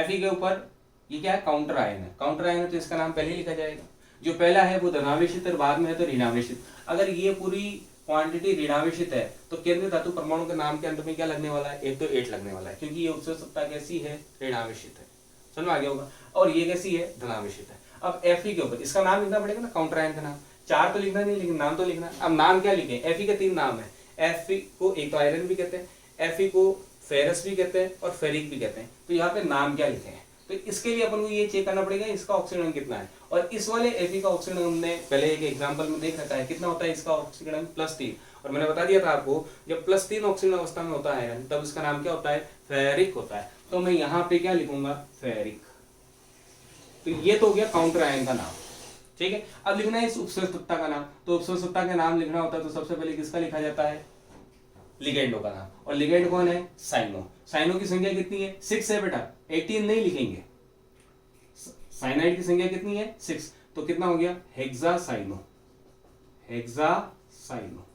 [SPEAKER 1] के ऊपर ये क्या है, काउंटर आयन है। काउंटर आयन है तो इसका नाम पहले ही लिखा जाएगा। जो पहला है वो धनावेशित और बाद में है तो ऋणावेशित। अगर ये पूरी क्वांटिटी ऋणावेशित है तो केंद्रीय धातु परमाणु के नाम के अंत में क्या लगने वाला है, एक तो 8 लगने वाला है, क्योंकि ये उत्सर्ग सत्ता कैसी है, ऋणावेशित है। समझ में आ गया होगा। और ये कैसी है, धनावेशित है। अब Fe के ऊपर इसका नाम लिखना पड़ेगा ना, काउंटर आयन का नाम। 4 तो लिखना नहीं, लेकिन नाम तो लिखना। अब नाम क्या लिखे, Fe के 3 नाम है। Fe को एक तो आयरन भी कहते हैं, Fe को फेरस भी कहते हैं और फेरिक भी कहते हैं। तो यहाँ पे नाम क्या लिखे हैं, तो इसके लिए अपन को ये चेक करना पड़ेगा इसका ऑक्सीजन कितना है। और इस वाले Fe का ऑक्सीजन हमने पहले एक एग्जांपल में देख रखा है, कितना होता है इसका ऑक्सीजन, +3। और मैंने बता दिया था आपको, जब +3 ऑक्सीजन अवस्था में होता है तब इसका नाम क्या होता है, फेरिक होता है। तो मैं यहाँ पे क्या लिखूंगा, फेरिक। तो ये तो हो गया काउंटर आयन का नाम। ठीक है, अब लिखना है इस उपसर्ग सत्ता का नाम। तो उपसर्ग सत्ता का नाम लिखना होता है तो सबसे पहले किसका लिखा जाता है, लिगेंडो का नाम। और लिगेंड कौन है, साइनो। साइनो की संख्या कितनी है, 6 है बेटा, 18 नहीं लिखेंगे। साइनाइड की संख्या कितनी है, 6। तो कितना हो गया, हेक्सासाइनो। Hexacyano,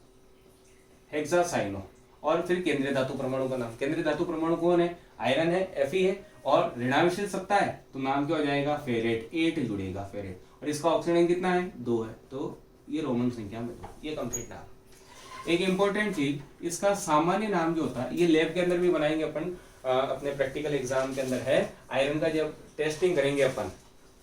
[SPEAKER 1] hexacyano. और फिर केंद्रीय धातु परमाणु का नाम। केंद्रीय धातु परमाणु कौन है, आयरन है, Fe है। और ऋणावेशित सत्ता है तो नाम क्या हो जाएगा, फेरेट। 8 जुड़ेगा, फेरेट। और इसका ऑक्सीजन कितना है, 2 है। तो ये रोमन संख्या में 2। ये कंप्लीट नाम। एक इंपॉर्टेंट चीज, इसका सामान्य नाम जो होता है, ये लैब के अंदर भी बनाएंगे अपन, अपने प्रैक्टिकल एग्जाम के अंदर है। आयरन का जब टेस्टिंग करेंगे अपन,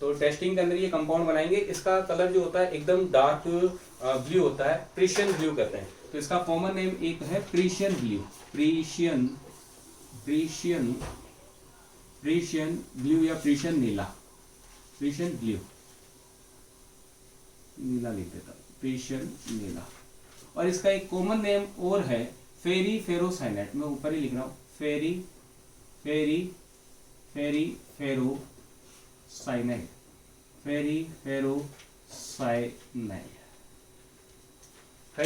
[SPEAKER 1] तो टेस्टिंग के अंदर ये कंपाउंड बनाएंगे। इसका कलर जो होता है एकदम डार्क ब्लू होता है, प्रीशियन ब्लू कहते हैं। तो इसका कॉमन नेम एक है प्रीशियन ब्लू। प्रीशियन ब्लू या प्रीशियन नीला। प्रीशियन ब्लू, नीला लिख देता, प्रीशियन नीला। और इसका एक कॉमन नेम और है, फेरी फेरोसाइनाइड। मैं ऊपर ही लिख रहा हूं, फेरी फेरोसाइनाइड। फेरी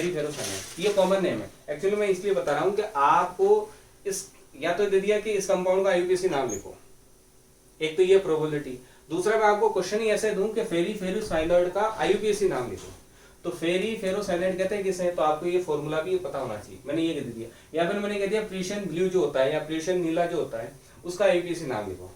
[SPEAKER 1] फेरोसाइनाइड, ये कॉमन नेम है। एक्चुअली मैं इसलिए बता रहा हूं कि आपको इस, या तो दे दिया कि इस कंपाउंड का आईयूपीएसी नाम लिखो, एक तो ये प्रोबेबिलिटी। दूसरा मैं आपको क्वेश्चन ही ऐसे दूं कि फेरी फेरोसाइनाइड का आईयूपीएसी नाम लिखो। तो फेरी फेरोसाइनाइड कहते हैं किसे, तो आपको ये फॉर्मूला भी पता होना चाहिए। मैंने ये कह दिया, या फिर मैंने कह दिया प्रीशियन ब्लू जो होता है या प्रीशियन नीला जो होता है उसका आईयूपीएसी नाम लिखो।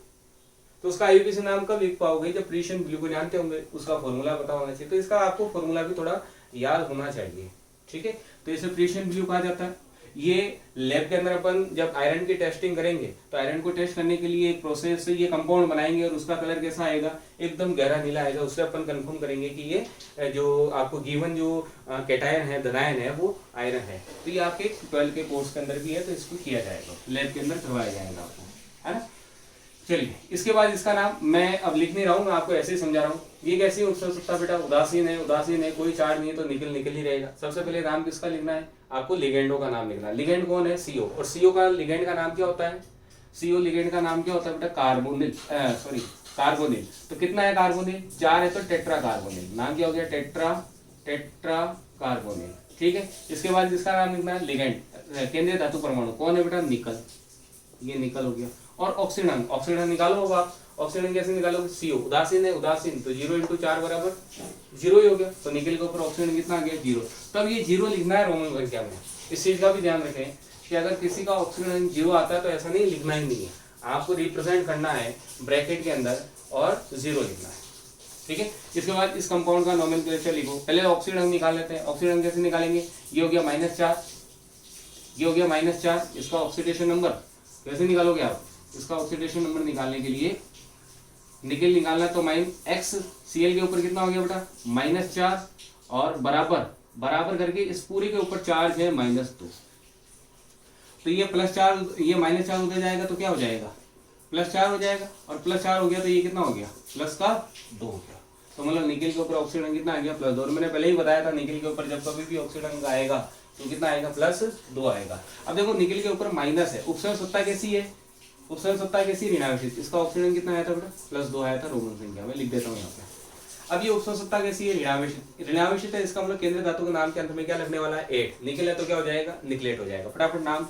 [SPEAKER 1] तो उसका आईयूपीएसी नाम कब लिख पाओगे, जब प्रीशियन ब्लू को जानते होंगे, उसका फॉर्मूला पता होना चाहिए। तो इसका आपको फॉर्मूला भी थोड़ा याद होना चाहिए। ठीक है, तो इसे प्रीशियन ब्लू कहा जाता है। ये लैब के अंदर अपन जब आयरन की टेस्टिंग करेंगे तो आयरन को टेस्ट करने के लिए एक प्रोसेस से ये कंपाउंड बनाएंगे और उसका कलर कैसा आएगा, एकदम गहरा नीला आएगा। उससे अपन कंफर्म करेंगे कि ये जो आपको गिवन जो कैटायन है, धनायन है, वो आयरन है। तो ये आपके 12 के कोर्स के अंदर भी है, तो इसको किया जाएगा, लैब के अंदर करवाया जाएगा आपको, है ना। चलिए, इसके बाद इसका नाम मैं अब लिख नहीं रहा हूँ, मैं आपको ऐसे ही समझा रहा हूँ। ये कैसी उत्सर्ग सत्ता बेटा, उदासीन है। उदासीन है, कोई चार्ज नहीं है, तो निकल ही रहेगा। सबसे पहले नाम किसका लिखना है, आपको लिगेंडो का नाम लिखना है। लिगेंड कौन है, CO। और CO का लिगेंड का नाम क्या होता है, CO लिगेंड का नाम क्या होता है बेटा, कार्बोनिल। तो कितना है कार्बोनिल, 4 है, तो टेट्रा कार्बोनिल। नाम क्या हो गया, टेट्रा कार्बोनिल। ठीक है, इसके बाद जिसका नाम लिखना है लिगेंड, केंद्रीय धातु परमाणु कौन है बेटा, निकल। ये निकल हो गया। और ऑक्सीजन निकालो। अब आप ऑक्सीजन कैसे निकालोगे, CO। उदासीन है, उदासीन, तो 0 × 4 बराबर 0 ही हो गया। तो निकल के ऊपर ऑक्सीजन कितना आ गया, 0। तब ये 0 लिखना है रोमन संख्या में। इस चीज का भी ध्यान रखें कि अगर किसी का ऑक्सीजन 0 आता है तो ऐसा नहीं लिखना ही नहीं है, आपको रिप्रेजेंट करना है ब्रैकेट के अंदर और 0 लिखना है। ठीक है, इसके बाद इस कंपाउंड का नोमेनक्लेचर लिखो। पहले ऑक्सीजन निकाल लेते हैं। ऑक्सीजन कैसे निकालेंगे, ये हो गया -4, ये हो गया -4। इसका ऑक्सीडेशन नंबर कैसे निकालोगे आप, इसका ऑक्सीडेशन नंबर निकालने के लिए निकल निकालना, तो -XCl के ऊपर कितना हो गया बेटा, -4। और बराबर करके इस पूरे के ऊपर चार्ज है -2। तो ये +4, ये -4 उधर जाएगा तो क्या हो जाएगा, +4 हो जाएगा। और +4 हो गया तो ये कितना हो गया, +2 हो गया। तो मतलब निकल के ऊपर ऑक्सीजन कितना आ गया, +2। और मैंने पहले ही बताया था निकल के ऊपर जब कभी भी ऑक्सीजन आएगा तो कितना आएगा, +2 आएगा। अब देखो निकल के ऊपर माइनस है, उपसर्ग सत्ता कैसी है, उपसर्ग सत्ता कैसी, ऋणावेशित। इसका ऑक्सीजन कितना आया था बेटा, +2 आया था रोमन संख्या में, लिख देता हूँ यहाँ पे। अब ये उपसर्ग सत्ता कैसी है, ऋणावेशित। ऋणावेशित है, इसका मतलब केंद्रीय धातु के नाम के अंत में क्या लगने वाला है, 8। निकल है तो क्या हो जाएगा, निकलेट हो जाएगा। फटाफट नाम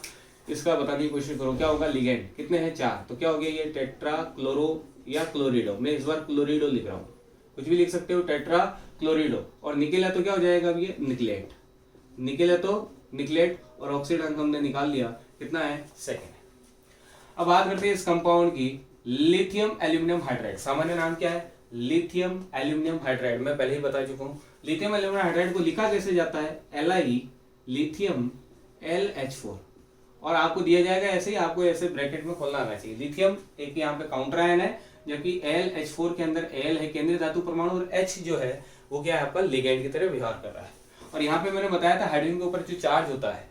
[SPEAKER 1] इसका बताने की कोशिश करो, क्या होगा लिगेंड कितने हैं 4, तो क्या हो गया ये टेट्रा क्लोरो या क्लोरिडो, मैं इस बार क्लोरिडो लिख रहा हूँ, कुछ भी लिख सकते हो, टेट्रा क्लोरिडो। और निकेल है तो क्या हो जाएगा अब ये निकलेट, निकेल है तो निकलेट, और ऑक्सीडेंट हमने निकाल लिया, कितना है सेकेंड। अब बात करते हैं इस कंपाउंड की, लिथियम एल्यूमिनियम हाइड्राइड, सामान्य नाम क्या है लिथियम एल्यूमिनियम हाइड्राइड, मैं पहले ही बता चुका हूँ। लिथियम एल्यूमिनियम हाइड्राइड को लिखा कैसे जाता है Li लिथियम LH4, और आपको दिया जाएगा ऐसे ही, आपको ऐसे ब्रैकेट में खोलना आना चाहिए। लिथियम एक यहाँ पे काउंटर आयन है, जबकि LH4 के अंदर L है केंद्रीय धातु परमाणु, और H जो है वो क्या है आपका लिगेंड की तरह व्यवहार कर रहा है। और यहाँ पे मैंने बताया था हाइड्रोजन के ऊपर जो चार्ज होता है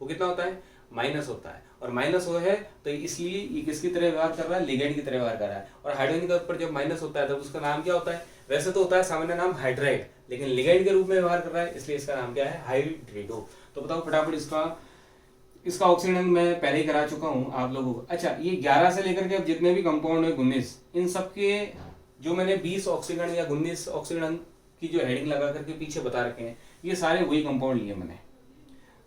[SPEAKER 1] वो कितना होता है माइनस होता है, और माइनस वो है तो इसलिए ये किसकी तरह व्यवहार कर रहा है लिगेंड की तरह व्यवहार कर रहा है। और हाइड्रोजन के ऊपर जब माइनस होता है तब उसका नाम क्या होता है, वैसे तो होता है सामान्य नाम हाइड्राइड, लेकिन लिगेंड के रूप में व्यवहार कर रहा है, इसलिए इसका नाम क्या है हाइड्रेडो। तो बताओ फटाफट इसका ऑक्सीजन मैं पहले ही करा चुका हूं आप लोगों को। अच्छा, ये 11 से लेकर के अब जितने भी कंपाउंड है 19, इन सबके जो मैंने 20 ऑक्सीजन या 19 ऑक्सीजन की जो हेडिंग लगा करके पीछे बता रखे हैं, ये सारे वही कंपाउंड लिए मैंने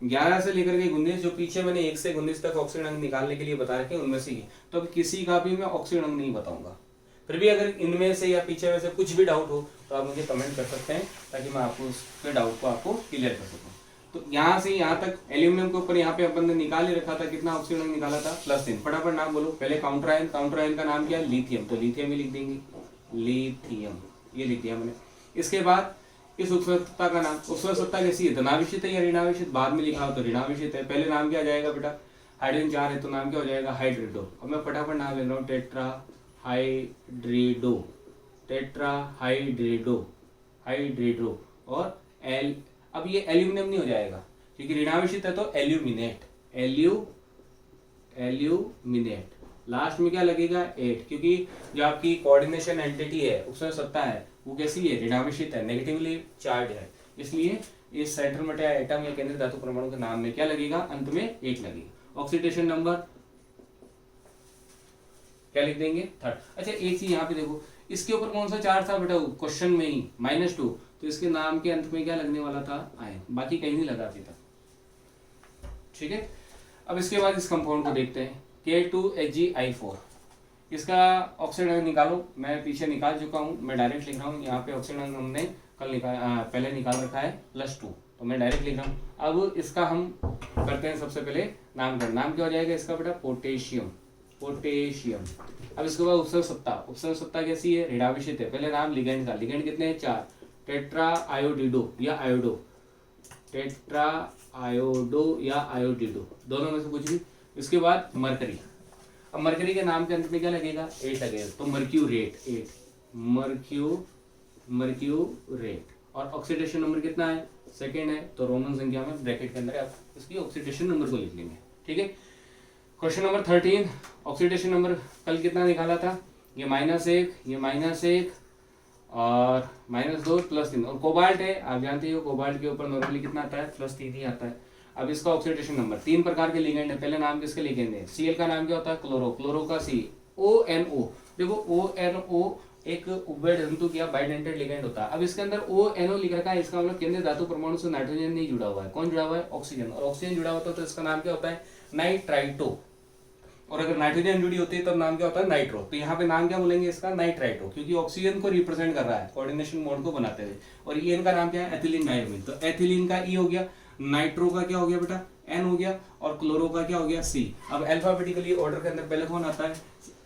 [SPEAKER 1] 11 से लेकर के 19, जो पीछे मैंने 1 से 19 तक ऑक्सीजन निकालने के लिए बता रखे हैं उनमें से ही। तो अब किसी का भी मैं ऑक्सीजन नहीं बताऊंगा, फिर भी अगर इनमें से या पीछे में से कुछ भी डाउट हो तो आप मुझे कमेंट कर सकते हैं, ताकि मैं आपको उसके डाउट को आपको क्लियर कर सकूं। तो यहाँ से यहाँ तक एल्यूमिनियम के ऊपर यहाँ पे अपन ने निकाल ही रखा था, कितना ऑक्सीजन निकाला था +3। फटाफट नाम बोलो, पहले काउंटर आयन का नाम क्या है लिथियम, तो लिथियम ही लिख देंगे, लिथियम ये लिख दिया मैंने। इसके बाद इस उत्सर्जकता का नाम, उत्सर्जकता कैसी है, धनावेशित है या ऋणावेशित, बाद में लिखा हो तो ऋणावेशित है, पहले नाम क्या आ जाएगा बेटा, हाइड्रोजन 4 है तो नाम क्या हो जाएगा हाइड्रेडो। अब मैं फटाफट नाम ले रहा हूँ टेट्रा हाइड्रेडो, टेट्रा हाइड्रेडो, हाइड्रेडो। और एल, अब ये एल्यूमिनियम नहीं हो जाएगा क्योंकि ऋणावेशित है तो एल्यूमिनेट, एल्यूमिनेट। लास्ट में क्या लगेगा 8, क्योंकि जो आपकी कोऑर्डिनेशन एंटिटी है उत्सर्जकता है वो कैसी है ऋणावेशित है, नेगेटिवली चार्ज है, इसलिए इस सेंट्रल मेटा एटम या केंद्रीय धातु परमाणु के नाम में क्या लगेगा अंत में 8 लगेगा। ऑक्सीडेशन नंबर क्या लिख देंगे 3rd। अच्छा, एक चीज यहाँ पे देखो, इसके ऊपर कौन सा चार्ज था बेटा क्वेश्चन में ही -2, तो इसके नाम के अंत में क्या लगने वाला था आयन, बाकी कहीं नहीं लगा अभी तक, ठीक है। अब इसके बाद इस कंपाउंड को देखते हैं K2HgI4, इसका ऑक्सीजन निकालो, मैं पीछे निकाल चुका हूँ, मैं डायरेक्ट लिख रहा हूँ, यहाँ पे ऑक्सीजन हमने कल पहले निकाल रखा है +2, तो मैं डायरेक्ट लिख रहा हूँ। अब इसका हम करते हैं सबसे पहले नामकरण, नाम क्या हो जाएगा इसका बेटा पोटेशियम, पोटेशियम। अब इसके बाद उत्सर्जकता, उत्सर्जकता कैसी है ऋणावेशित है, पहले नाम लिगेंड का, लिगेंड कितने हैं 4, टेट्रा आयोडिडो या आयोडो, टेट्रा आयोडो या आयोडिडो, दोनों में से कुछ भी। इसके बाद मरकरी, अब मरकरी के नाम के अंत में क्या लगेगा 8 लगेगा, तो मर्क्यूरेट 8, मर्क्यूरेट। और ऑक्सीडेशन नंबर कितना है 2nd है, तो रोमन संख्या में ब्रैकेट के अंदर आप इसकी ऑक्सीडेशन नंबर को लिख लेंगे, ठीक है। क्वेश्चन नंबर 13, ऑक्सीडेशन नंबर कल कितना निकाला था, ये -1, ये -1 और -2 +3, और कोबाल्ट है, आप जानते हो कोबाल्ट के ऊपर नॉर्मली कितना आता है +3 ही आता है। अब इसका ऑक्सीडेशन नंबर, 3 प्रकार के लिगेंड है, पहले नाम किसके लिगेंड है, Cl का नाम क्या होता है क्लोरो, क्लोरो का C, ONO, देखो ONO एक उभय धातु या बाइडेंटेड लिगेंड होता है। अब इसके अंदर ONO लिख रखा है, इसका मतलब केंद्रीय धातु परमाणु से नाइट्रोजन नहीं जुड़ा हुआ है, कौन जुड़ा हुआ है ऑक्सीजन, और ऑक्सीजन जुड़ा होता है तो इसका नाम क्या होता है नाइट्राइटो, और अगर नाइट्रोजन जुड़ी होती है तब नाम क्या होता है नाइट्रो। तो यहाँ पे नाम क्या बोलेंगे इसका नाइट्राइटो, क्योंकि ऑक्सीजन को रिप्रेजेंट कर रहा है कोऑर्डिनेशन मोड को बनाते हुए। और ये इनका नाम क्या है एथिलीन डायमीन, तो एथिलीन का E हो गया, नाइट्रो का क्या हो गया बेटा N हो गया, और क्लोरो का क्या हो गया C। अब अल्फाबेटिकली ऑर्डर के अंदर पहले कौन आता है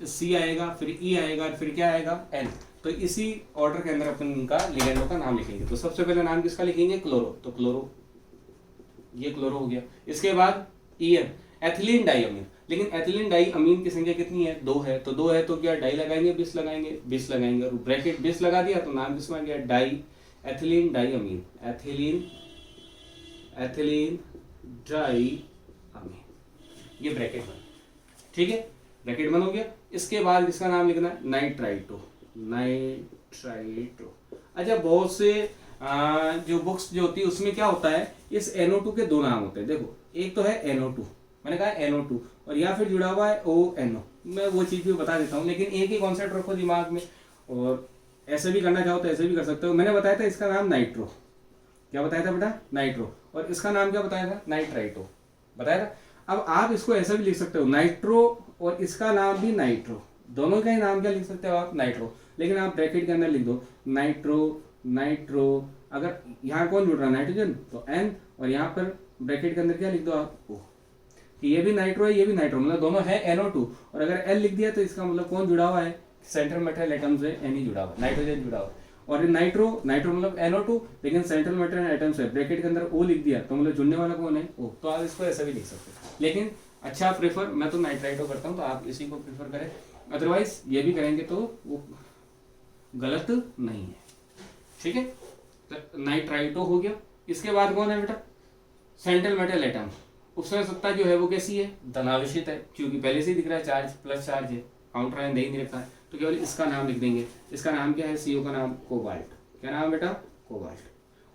[SPEAKER 1] C आएगा, फिर E आएगा, फिर क्या आएगा N, तो इसी ऑर्डर के अंदर अपन इनका लिगेंडों का नाम लिखेंगे। तो सबसे पहले नाम किसका लिखेंगे क्लोरो, तो क्लोरो, ये क्लोरो हो गया। इसके बाद EN एथिलीन डाइअमीन, लेकिन एथिलीन डाइअमीन की संख्या कितनी है 2 है, तो 2 है तो क्या डाई लगाएंगे 20 लगाएंगे, 20 लगाएंगे, और ब्रैकेट 20 लगा दिया तो नाम किसमें आ गया डाई एथिलीन डाइअमीन, एथिलीन डाइअमीन, ये ब्रैकेट बन, ठीक है, ब्रैकेट बन हो गया। इसके बाद इसका नाम लिखना है नाइट्राइटो, नाइट्राइटो। अच्छा, बहुत से जो बुक्स जो होती है उसमें क्या होता है इस NO2 के 2 नाम होते हैं, देखो एक तो है NO2, मैंने कहा NO2, और या फिर जुड़ा हुआ है ONO, मैं वो चीज भी बता देता हूँ, लेकिन एक ही कॉन्सेप्ट रखो दिमाग में, और ऐसे भी करना चाहो तो ऐसे भी कर सकते हो। मैंने बताया था इसका नाम नाइट्रो, क्या बताया था बेटा नाइट्रो, और इसका नाम क्या बताया था नाइट्राइटो बताया था। अब आप इसको ऐसा भी लिख सकते हो, नाइट्रो और इसका नाम भी नाइट्रो, दोनों का ही नाम क्या लिख सकते हो आप, नाइट्रो। लेकिन आप ब्रैकेट के अंदर लिख दो नाइट्रो नाइट्रो। अगर यहाँ कौन जुड़ रहा है, नाइट्रोजन, तो N, और यहाँ पर ब्रैकेट के अंदर क्या लिख दो आप, O, कि ये भी नाइट्रो है ये भी नाइट्रो, मतलब दोनों है NO2। और अगर L लिख दिया तो इसका मतलब कौन जुड़ा हुआ है, सेंट्रल मेटल एटम से N ही जुड़ा हुआ है, नाइट्रोजन जुड़ा हुआ है। और नाइट्रो नाइट्रो मतलब NO2, लेकिन सेंट्रल मेटल एटम से ब्रैकेट के अंदर O लिख दिया तो मतलब जुड़ने वाला कौन है, O। तो आप इसको ऐसा भी लिख सकते हैं, लेकिन अच्छा प्रेफर, मैं तो नाइट्राइटो करता हूँ, तो आप इसी को प्रेफर करें, अदरवाइज ये भी करेंगे तो वो गलत नहीं है। ठीक है, तो नाइट्राइटो हो गया। इसके बाद कौन है बेटा, सेंट्रल मेटल एटम। उसमें सत्ता जो है वो कैसी है, धनावेशित है, क्योंकि पहले से ही दिख रहा है चार्ज प्लस चार्ज है, काउंटर आयन दे ही नहीं रखा है, तो केवल इसका नाम लिख देंगे। इसका नाम क्या है, CO का नाम कोबाल्ट। क्या नाम बेटा, कोबाल्ट।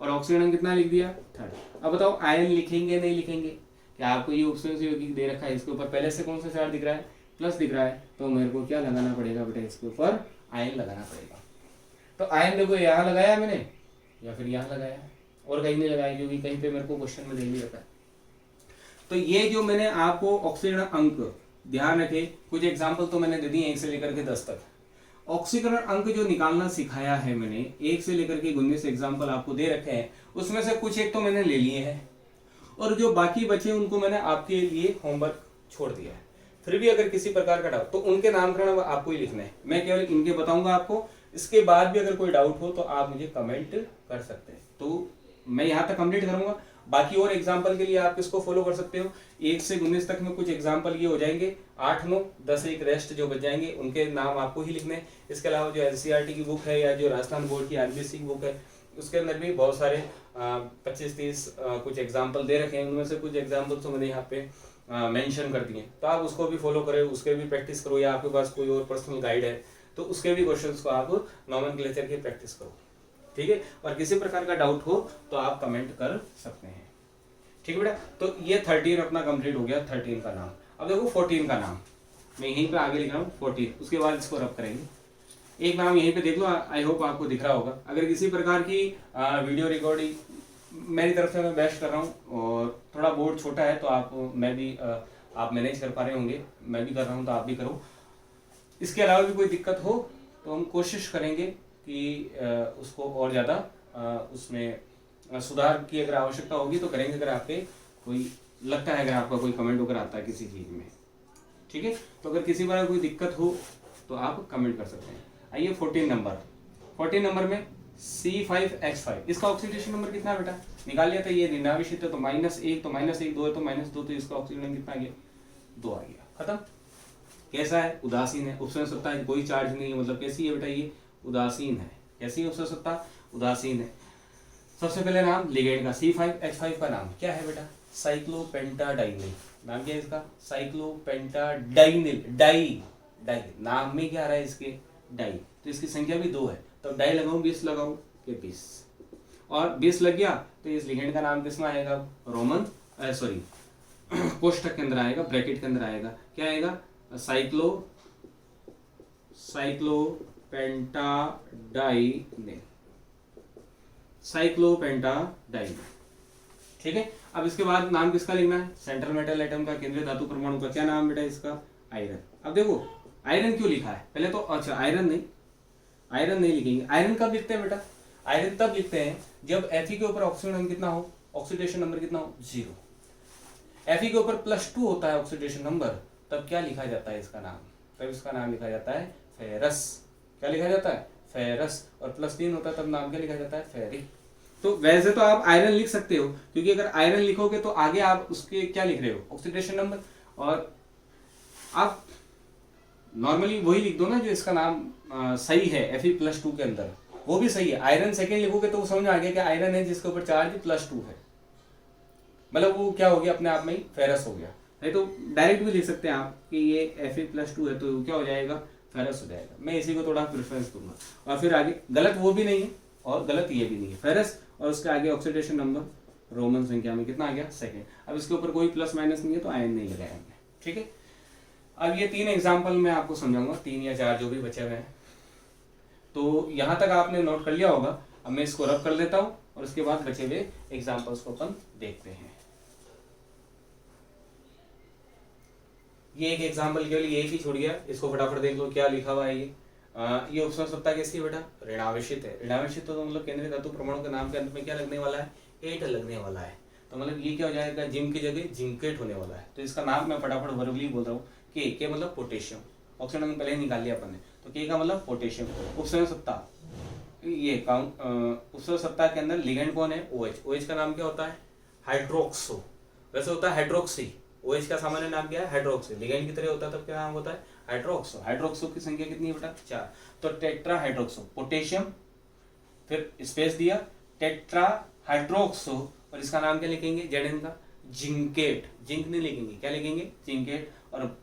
[SPEAKER 1] और ऑक्सीजन कितना लिख दिया, 3rd। अब बताओ आयन लिखेंगे नहीं लिखेंगे, क्या आपको ये ऑप्शन यौगिक दे रखा है, इसके ऊपर पहले से कौन सा चार्ज दिख रहा है, प्लस दिख रहा है, तो मेरे को क्या लगाना पड़ेगा बेटा, इसके ऊपर आयन लगाना पड़ेगा। तो आयन देखो यहाँ लगाया मैंने या फिर यहाँ लगाया, और कहीं नहीं लगाया, क्योंकि कहीं पे मेरे को क्वेश्चन में दे नहीं रखा है। तो ये जो मैंने आपको ऑक्सीकरण अंक, ध्यान रखे, कुछ एग्जाम्पल तो मैंने दे दिए 1 से लेकर के 10 तक। ऑक्सीकरण अंक जो निकालना सिखाया है मैंने, 1 से लेकर के 19 एग्जाम्पल आपको दे रखे हैं, उसमें से कुछ एक तो मैंने ले लिए हैं, और जो बाकी बचे उनको मैंने आपके लिए होमवर्क छोड़ दिया है। फिर भी अगर किसी प्रकार का डाउट, तो उनके नामकरण आपको ही लिखना है, मैं केवल इनके बताऊंगा आपको। इसके बाद भी अगर कोई डाउट हो तो आप मुझे कमेंट कर सकते हैं, तो मैं यहाँ तक कंप्लीट करूंगा। बाकी और एग्जाम्पल के लिए आप इसको फॉलो कर सकते हो। 1 से 19 तक में कुछ एग्जाम्पल ये हो जाएंगे, 8, 9, 10 एक रेस्ट जो बच जाएंगे, उनके नाम आपको ही लिखने हैं। इसके अलावा जो NCERT की बुक है या जो राजस्थान बोर्ड की RBC की बुक है, उसके अंदर भी बहुत सारे 25-30 कुछ एग्जाम्पल दे रखे हैं, उनमें से कुछ एग्जाम्पल तो मैंने यहाँ पे मेंशन कर दिए, तो आप उसको भी फॉलो करें, उसके भी प्रैक्टिस करो, या आपके पास कोई और पर्सनल गाइड है तो उसके भी क्वेश्चंस को आप नोमेनक्लेचर की प्रैक्टिस करो। ठीक है, और किसी प्रकार का डाउट हो तो आप कमेंट कर सकते हैं। ठीक है बेटा, तो ये 13 अपना कंप्लीट हो गया, 13 का नाम। अब देखो 14 का नाम मैं यहीं पे आगे लिख रहा हूँ 14, उसके बाद इसको रब करेंगे। एक नाम यहीं पे देख लो, आई होप आपको दिख रहा होगा। अगर किसी प्रकार की वीडियो रिकॉर्डिंग मेरी तरफ से मैं बेस्ट कर रहा हूँ, और थोड़ा बोर्ड छोटा है तो आप मैनेज कर पा रहे होंगे, मैं भी कर रहा हूँ तो आप भी करो। इसके अलावा भी कोई दिक्कत हो तो हम कोशिश करेंगे कि उसको और ज़्यादा उसमें सुधार की अगर आवश्यकता होगी तो करेंगे, अगर आपके कोई लगता है, अगर आपका कोई कमेंट वगैरह आता है किसी चीज़ में। ठीक है, तो अगर किसी बार कोई दिक्कत हो तो आप कमेंट कर सकते हैं। आइए 14 नंबर में C5H5, इसका ऑक्सीडेशन नंबर कितना है बेटा, निकाल लिया था। ये ऋणावेशित है तो -1, तो -1 2 है तो -2, तो इसका ऑक्सीजन कितना आ गया, 2 आ गया, खत्म। कैसा है, उदासीन है, उपसर्ग सत्ता है, कोई चार्ज नहीं है, मतलब कैसी है बेटा, ये उदासीन है। कैसी है उपसर्ग सत्ता, उदासीन है। सबसे पहले नाम लिगेंड का, C5H5 का नाम क्या है बेटा, साइक्लोपेंटाडाइनिल। नाम क्या है इसका, साइक्लोपेंटाडाइनिल। डाई नाम में क्या आ रहा है इसके, डाई, तो इसकी संख्या भी 2 है, तो डाई लगाऊं 20 लगाऊं, ये 20, और 20 लग गया तो इस लिगेंड का नाम किसमें आएगा, रोमन सॉरी कोष्ठक के अंदर आएगा, ब्रैकेट के अंदर आएगा, क्या आएगा, साइक्लोपेंटाडाइनिल। ठीक है, अब इसके बाद नाम किसका लिखना है, सेंट्रल मेटल एटम का, केंद्रीय धातु परमाणु का क्या नाम बेटा इसका, आयरन। अब देखो आयरन क्यों लिखा है पहले तो, अच्छा आयरन नहीं लिखेंगे। आयरन कब लिखते हैं बेटा, आयरन तब लिखते हैं जब Fe के ऊपर ऑक्सीजन कितना हो, ऑक्सीडेशन नंबर कितना हो, 0। Fe के ऊपर +2 होता है ऑक्सीडेशन नंबर, तब क्या लिखा जाता है इसका नाम, तब इसका नाम लिखा जाता है फेरस। क्या लिखा जाता है, फेरस। और +3 होता है तब नाम क्या लिखा जाता है, फेरिक। तो वैसे तो आप आयरन लिख सकते हो, क्योंकि अगर आयरन लिखोगे तो आगे आप उसके क्या लिख रहे हो, ऑक्सीडेशन नंबर, और आप नॉर्मली वही लिख दो ना जो इसका नाम सही है Fe+2 के अंदर, वो भी सही है। आयरन सेकेंड लिखोगे तो वो समझ आ गया कि आयरन है जिसके ऊपर चार्ज +2 है, मतलब वो क्या हो गया, अपने आप में ही फेरस हो गया। नहीं तो डायरेक्ट भी लिख सकते हैं आप कि ये Fe+2 है तो क्या हो जाएगा, फेरस हो जाएगा। मैं इसी को थोड़ा प्रेफरेंस दूंगा। और फिर आगे गलत वो भी नहीं है और गलत ये भी नहीं है, फेरस, और उसके आगे ऑक्सीडेशन नंबर रोमन संख्या में कितना आ गया, सेकेंड। अब इसके ऊपर कोई प्लस माइनस नहीं है तो आयन नहीं लगाया हमने। ठीक है, अब ये 3 एग्जाम्पल मैं आपको समझाऊंगा, 3 या 4 जो भी बचे हुए हैं, तो यहाँ तक आपने नोट कर लिया होगा। अब मैं इसको रब कर देता हूँ और उसके बाद बचे हुए एग्जाम्पल्स को अपन देखते हैं। ये एक एग्जाम्पल केवल ये एक ही छूट गया, इसको फटाफट देख लो क्या लिखा हुआ है ये उपसर्ग सत्ता कैसी है बेटा, ऋणावेशित है। ऋणावेशित तो मतलब केंद्रीय धातु परमाणु के नाम के अंत में क्या लगने वाला है, एट लगने वाला है। तो मतलब ये क्या हो जाएगा, जिम की जगह जिंकेट होने वाला है। तो इसका नाम मैं फटाफट वर्बली बोल रहा हूँ, के मतलब पोटेशियम, ऑक्सीजन अंग पहले ही निकाल लिया अपन ने, तो के का मतलब पोटेशियम। उपसर्ग सत्ता ये उपसर्ग सत्ता के अंदर लिगेंड कौन है, OH। OH का नाम क्या होता है, हाइड्रोक्सो। वैसे होता है हाइड्रोक्सी, OH का सामान्य नाम क्या है, हाइड्रोक्सी। लिगेंड की तरह होता है तब क्या नाम होता है, हाइड्रोक्सो। हाइड्रोक्सो की संख्या कितनी है बेटा, 4। तो टेट्रा हाइड्रोक्सो, पोटेशियम फिर स्पेस दिया, टेट्रा हाइड्रोक्सो, और इसका नाम क्या लिखेंगे, जेड का जिंकेट। जिंक नहीं लिखेंगे, क्या लिखेंगे, जिंकेट। और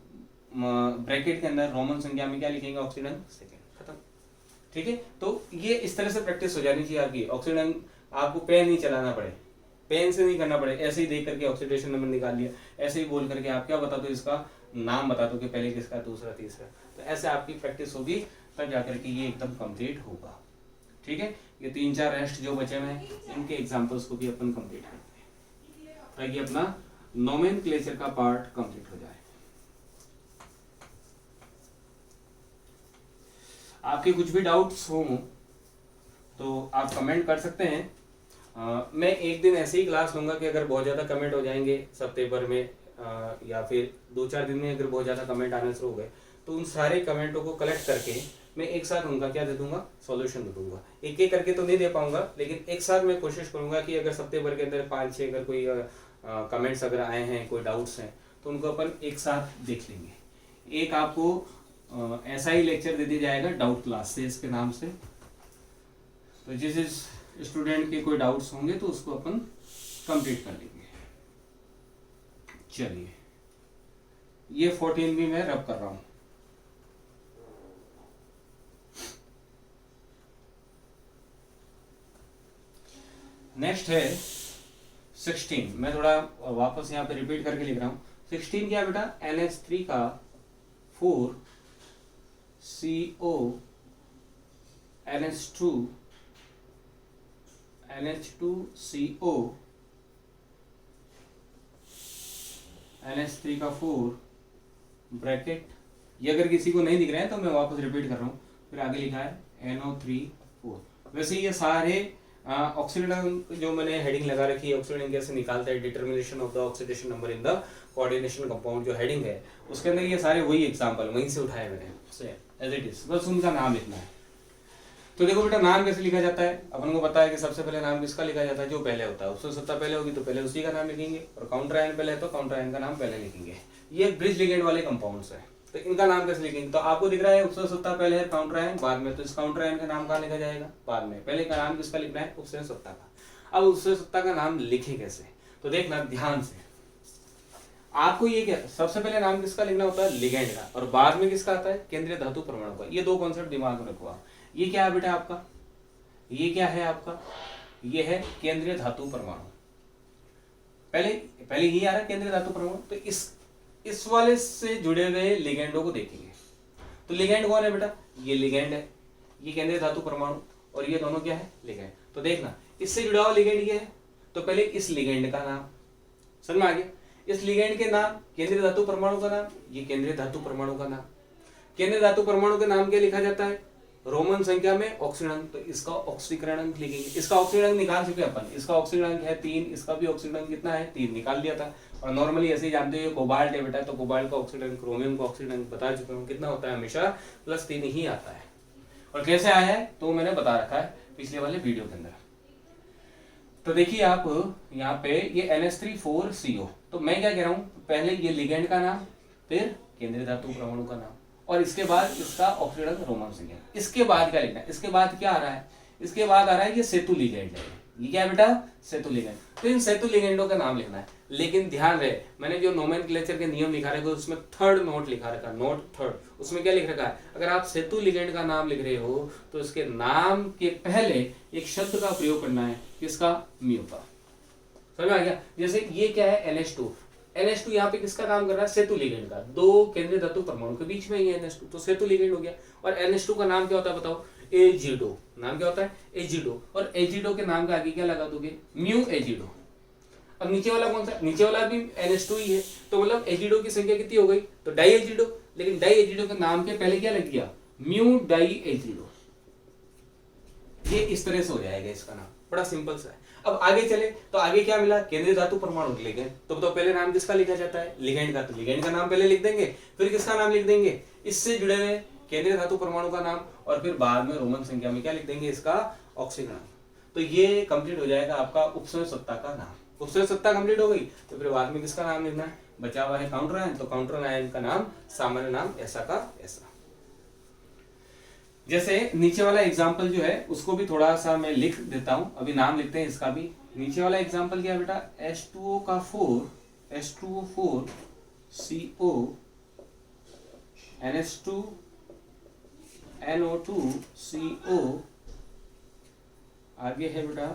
[SPEAKER 1] ब्रैकेट के अंदर रोमन संख्या में क्या लिखेंगे, ऑक्सीजन सेकेंड। खत्म, ठीक है। तो ये इस तरह से प्रैक्टिस हो जानी चाहिए आपकी। ऑक्सीजन आपको पेन नहीं चलाना पड़े, पेन से नहीं करना पड़े, ऐसे ही देख करके ऑक्सीडेशन नंबर निकाल लिया, ऐसे ही बोल करके आप क्या बता दो, इसका नाम बता दो कि पहले किसका, दूसरा, तीसरा। तो ऐसे आपकी प्रैक्टिस होगी तब जाकर के ये एकदम कंप्लीट होगा, ठीक है। ये 3-4 रेस्ट जो बचे हुए हैं इनके एग्जांपल्स को भी अपन कंप्लीट करते हैं ताकि अपना नोमेनक्लेचर का पार्ट कंप्लीट हो जाए। आपके कुछ भी डाउट्स हो तो आप कमेंट कर सकते हैं। मैं एक दिन ऐसे ही क्लास लूंगा कि अगर बहुत ज़्यादा कमेंट हो जाएंगे सप्ताह भर में या फिर 2-4 दिन में अगर बहुत ज़्यादा कमेंट आने शुरू हो गए तो उन सारे कमेंटों को कलेक्ट करके मैं एक साथ उनका क्या दे दूंगा, सॉल्यूशन दे दूंगा। एक एक करके तो नहीं दे पाऊंगा, लेकिन एक साथ मैं कोशिश करूंगा कि अगर सप्ताह भर के अंदर 5-6 अगर कोई कमेंट्स अगर आए हैं, कोई डाउट्स हैं, तो उनको अपन एक साथ देख लेंगे। एक आपको ऐसा ही लेक्चर दे दिया जाएगा डाउट क्लास से, इसके नाम से। तो जिस स्टूडेंट के कोई डाउट्स होंगे तो उसको अपन कंप्लीट कर लेंगे। चलिए, ये 14 भी मैं रब कर रहा हूं। नेक्स्ट है 16। मैं थोड़ा वापस यहाँ पे रिपीट करके लिख रहा हूं। 16 क्या बेटा, NH3 का 4 CO NH2 NH2CO NH3 का 4 ब्रैकेट। ये अगर किसी को नहीं दिख रहा है तो मैं वापस रिपीट कर रहा हूँ। फिर आगे लिखा है NO3 4। वैसे ये सारे ऑक्सीडेशन जो मैंने हेडिंग लगा रखी है, ऑक्सीडेशन कैसे निकालता है, determination of the oxidation number in the coordination compound, जो हेडिंग है उसके अंदर ये सारे वही एग्जांपल वहीं से उठाए मैंने एज इट इज, बस उनका नाम लिखना है। तो देखो बेटा, नाम कैसे लिखा जाता है, अपन को पता है कि सबसे पहले नाम किसका लिखा जाता है, जो पहले होता है। उससे सत्ता पहले होगी तो पहले उसी का नाम लिखेंगे, और काउंटर आयन पहले है तो काउंटर आयन का नाम पहले लिखेंगे। ये ब्रिज लिगेंड वाले कंपाउंड्स है, तो इनका नाम कैसे लिखेंगे। तो आपको दिख रहा है उपसर्ग सत्ता पहले है, काउंटर आयन बाद में, तो इस काउंटर आयन का नाम कहाँ लिखा जाएगा, बाद में। पहले का नाम किसका लिखना है, उपसर्ग सत्ता का। अब उपसर्ग सत्ता का नाम लिखे कैसे, तो देखना ध्यान से। आपको ये क्या, सबसे पहले नाम किसका लिखना होता है, लिगेंड का, और बाद में किसका आता है, केंद्रीय धातु परमाणु का। ये दो कॉन्सेप्ट दिमाग में रखो आप। ये क्या है बेटा आपका, ये क्या है आपका, ये है केंद्रीय धातु परमाणु। पहले ये आ रहा है केंद्रीय धातु परमाणु। तो इस वाले से जुड़े हुए लिगेंडों को देखेंगे। तो लिगेंड कौन है बेटा, ये लिगेंड है, ये केंद्रीय धातु परमाणु, और ये दोनों क्या है, लिगेंड। तो देखना, इससे जुड़ा हुआ लिगेंड ये है, तो पहले इस लिगेंड का नाम, समझ में आ गया। इस लिगेंड के नाम, केंद्रीय धातु परमाणु का नाम, ये केंद्रीय धातु परमाणु का नाम। केंद्रीय धातु परमाणु के नाम क्या लिखा जाता है, रोमन संख्या में ऑक्सीजन अंक, तो इसका ऑक्सीकरण अंक लिखेंगे। इसका ऑक्सीजन अंक निकाल चुके अपन, इसका ऑक्सीजन अंक है 3, इसका भी ऑक्सीजन अंक कितना है, 3 निकाल लिया था। और नॉर्मली ऐसे ही जानते हो कोबाल्ट है बेटा, तो कोबाल्ट का ऑक्सीजन अंक, क्रोमियम का ऑक्सीजन अंक बता चुके हूँ कितना होता है, हमेशा +3 ही आता है। और कैसे आया है तो मैंने बता रखा है पिछले वाले वीडियो के अंदर। तो देखिए आप यहाँ पे ये NH3 4CO। तो मैं क्या कह रहा हूँ, पहले ये लिगेंड का नाम, फिर केंद्रीय धातु परमाणु का नाम, और इसके बाद इसका ऑक्सीजन रोमन संख्या। इसके बाद क्या लिखना है, इसके बाद क्या आ रहा है, इसके बाद आ रहा है ये सेतु लिगेंड है। ये क्या है बेटा, सेतु लिगेंड। तो इन सेतु लिगेंडों का नाम लिखना है। लेकिन ध्यान रहे, मैंने जो नोमेनक्लेचर के नियम लिखा रखा है उसमें 3rd नोट लिखा रखा है, नोट 3rd। उसमें क्या लिख रखा है, अगर आप सेतु लिगेंड का नाम लिख रहे हो तो इसके नाम के पहले एक शब्द का प्रयोग करना है, किसका, म्यू का। समझ में आ गया। जैसे ये क्या है, NH2 यहाँ पे किसका काम कर रहा है, सेतु लिगेंड का। दो केंद्रीय धातु परमाणु के बीच में ये NH2, तो सेतु लिगेंड हो गया। और NH2 का नाम क्या होता है बताओ, एजिडो। नाम क्या होता है, एजिडो। और एजिडो के नाम के आगे क्या लगा दोगे, म्यू एजिडो। अब नीचे वाला कौन सा, नीचे वाला भी NH2 ही है, तो मतलब एजिडो की संख्या कितनी हो गई, तो डाई एजिडो। लेकिन डाई एजिडो के नाम के पहले क्या लग गया, म्यू डाई एजिडो। ये इस तरह से हो जाएगा इसका नाम, बड़ा सिंपल सा है। अब आगे चले तो आगे क्या मिला, केंद्रीय धातु परमाणु लिगेंड। तो पहले नाम किसका लिखा जाता है, लिगेंड का, तो लिगेंड का नाम पहले लिख देंगे, फिर किसका नाम लिख देंगे, इससे जुड़े हुए केंद्रीय धातु परमाणु का नाम, और फिर बाद में रोमन संख्या में क्या लिख देंगे, इसका ऑक्सीजन नाम। तो ये कंप्लीट हो जाएगा आपका उपसर्ग सत्ता का नाम। उपसर्ग सत्ता कंप्लीट हो गई तो फिर बाद में किसका नाम लिखना है, बचा हुआ है काउंटर आयन, तो काउंटर आयन का नाम, सामान्य नाम ऐसा का ऐसा। जैसे नीचे वाला एग्जाम्पल जो है उसको भी थोड़ा सा मैं लिख देता हूं, अभी नाम लिखते हैं इसका भी। नीचे वाला एग्जाम्पल क्या है बेटा, H2O का 4, H2O4 CO NH2 NO2 CO, आगे है बेटा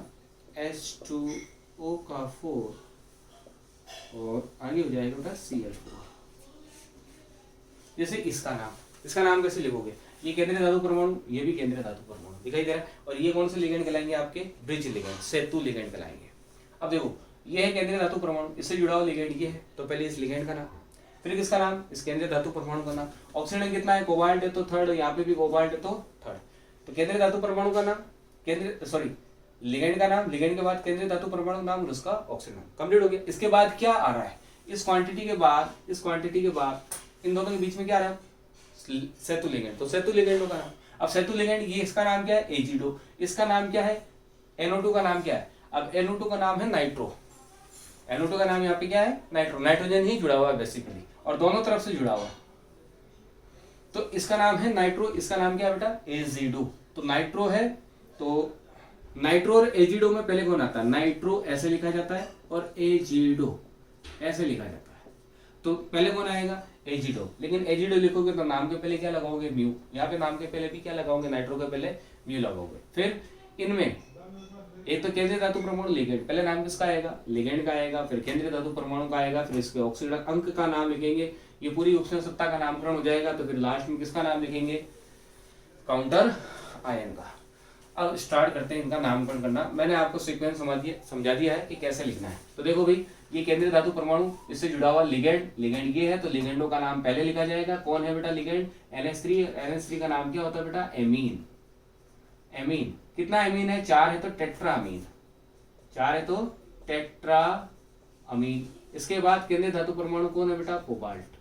[SPEAKER 1] H2O का 4 और आगे हो जाएगा बेटा Cl4। जैसे इसका नाम कैसे लिखोगे, ये केंद्रीय धातु परमाणु, ये भी केंद्रीय धातु परमाणु दिखाई दे रहा है, और ये कौन से लिगेंड कहलाएंगे, आपके ब्रिज लिगेंड, सेतु लिगेंड कहलाएंगे। अब देखो ये है केंद्रीय धातु परमाणु, इससे जुड़ा हुआ लिगेंड ये है, तो पहले इस लिगेंड का नाम, फिर किसका नाम, इस केंद्रीय धातु परमाणु का नाम। ऑक्सीजन कितना है, कोबाल्ट है तो थर्ड, यहाँ पे भी कोबाल्ट है तो थर्ड। तो केंद्रीय धातु परमाणु का नाम, लिगेंड का नाम, लिगेंड के बाद केंद्रीय धातु परमाणु नाम और उसका ऑक्सीजन कंप्लीट हो गया। इसके बाद क्या आ रहा है, इस क्वांटिटी के बाद इन दोनों के बीच में क्या आ रहा है, सेतु लिगेंड, तो सेतु लिगेंड का नाम। अब सेतु लिगेंड, ये इसका नाम क्या है, एजिडो, इसका नाम क्या है, NO2 का नाम क्या है, अब NO2 का नाम है नाइट्रो, NO2 का नाम यहाँ पे क्या है, नाइट्रो, नाइट्रोजन ही जुड़ा हुआ है बेसिकली, और दोनों तरफ से जुड़ा हुआ है, तो इसका नाम है नाइट्रो, इसका नाम क्या है बेटा, एजिडो। तो नाइट्रो है, तो नाइट्रो और एजिडो में पहले कौन आता है, नाइट्रो ऐसे लिखा जाता है और एजिडो ऐसे लिखा जाता है, तो पहले कौन आएगा, एजिडो। लेकिन एजिडो लिखोगे तो नाम के पहले क्या लगाओगे, म्यू, यहाँ पे नाम के पहले भी क्या लगाओगे, नाइट्रो के पहले म्यू लगाओगे। फिर इनमें एक तो केंद्रीय धातु परमाणु लिगेंड, पहले नाम किसका आएगा, लिगेंड का आएगा, फिर केंद्रीय धातु परमाणु का आएगा, फिर इसके ऑक्सीजन अंक का नाम लिखेंगे, ये पूरी उपसर्ग सत्ता का नामकरण हो जाएगा। तो फिर लास्ट में किसका नाम लिखेंगे, काउंटर आयन का। अब स्टार्ट करते हैं इनका नामकरण करना। मैंने आपको सीक्वेंस समझा दिया है कि कैसे लिखना है। तो देखो भाई, ये केंद्रीय धातु परमाणु, इससे जुड़ा हुआ लिगेंड ये है, तो लिगेंडों का नाम पहले लिखा जाएगा। कौन है बेटा लिगेंड, NH3 का नाम क्या होता है बेटा, एमीन। एमीन कितना एमीन है, 4 है तो टेट्रा अमीन, 4 है तो टेट्रा अमीन। इसके बाद केंद्रीय धातु परमाणु कौन है बेटा, कोबाल्ट।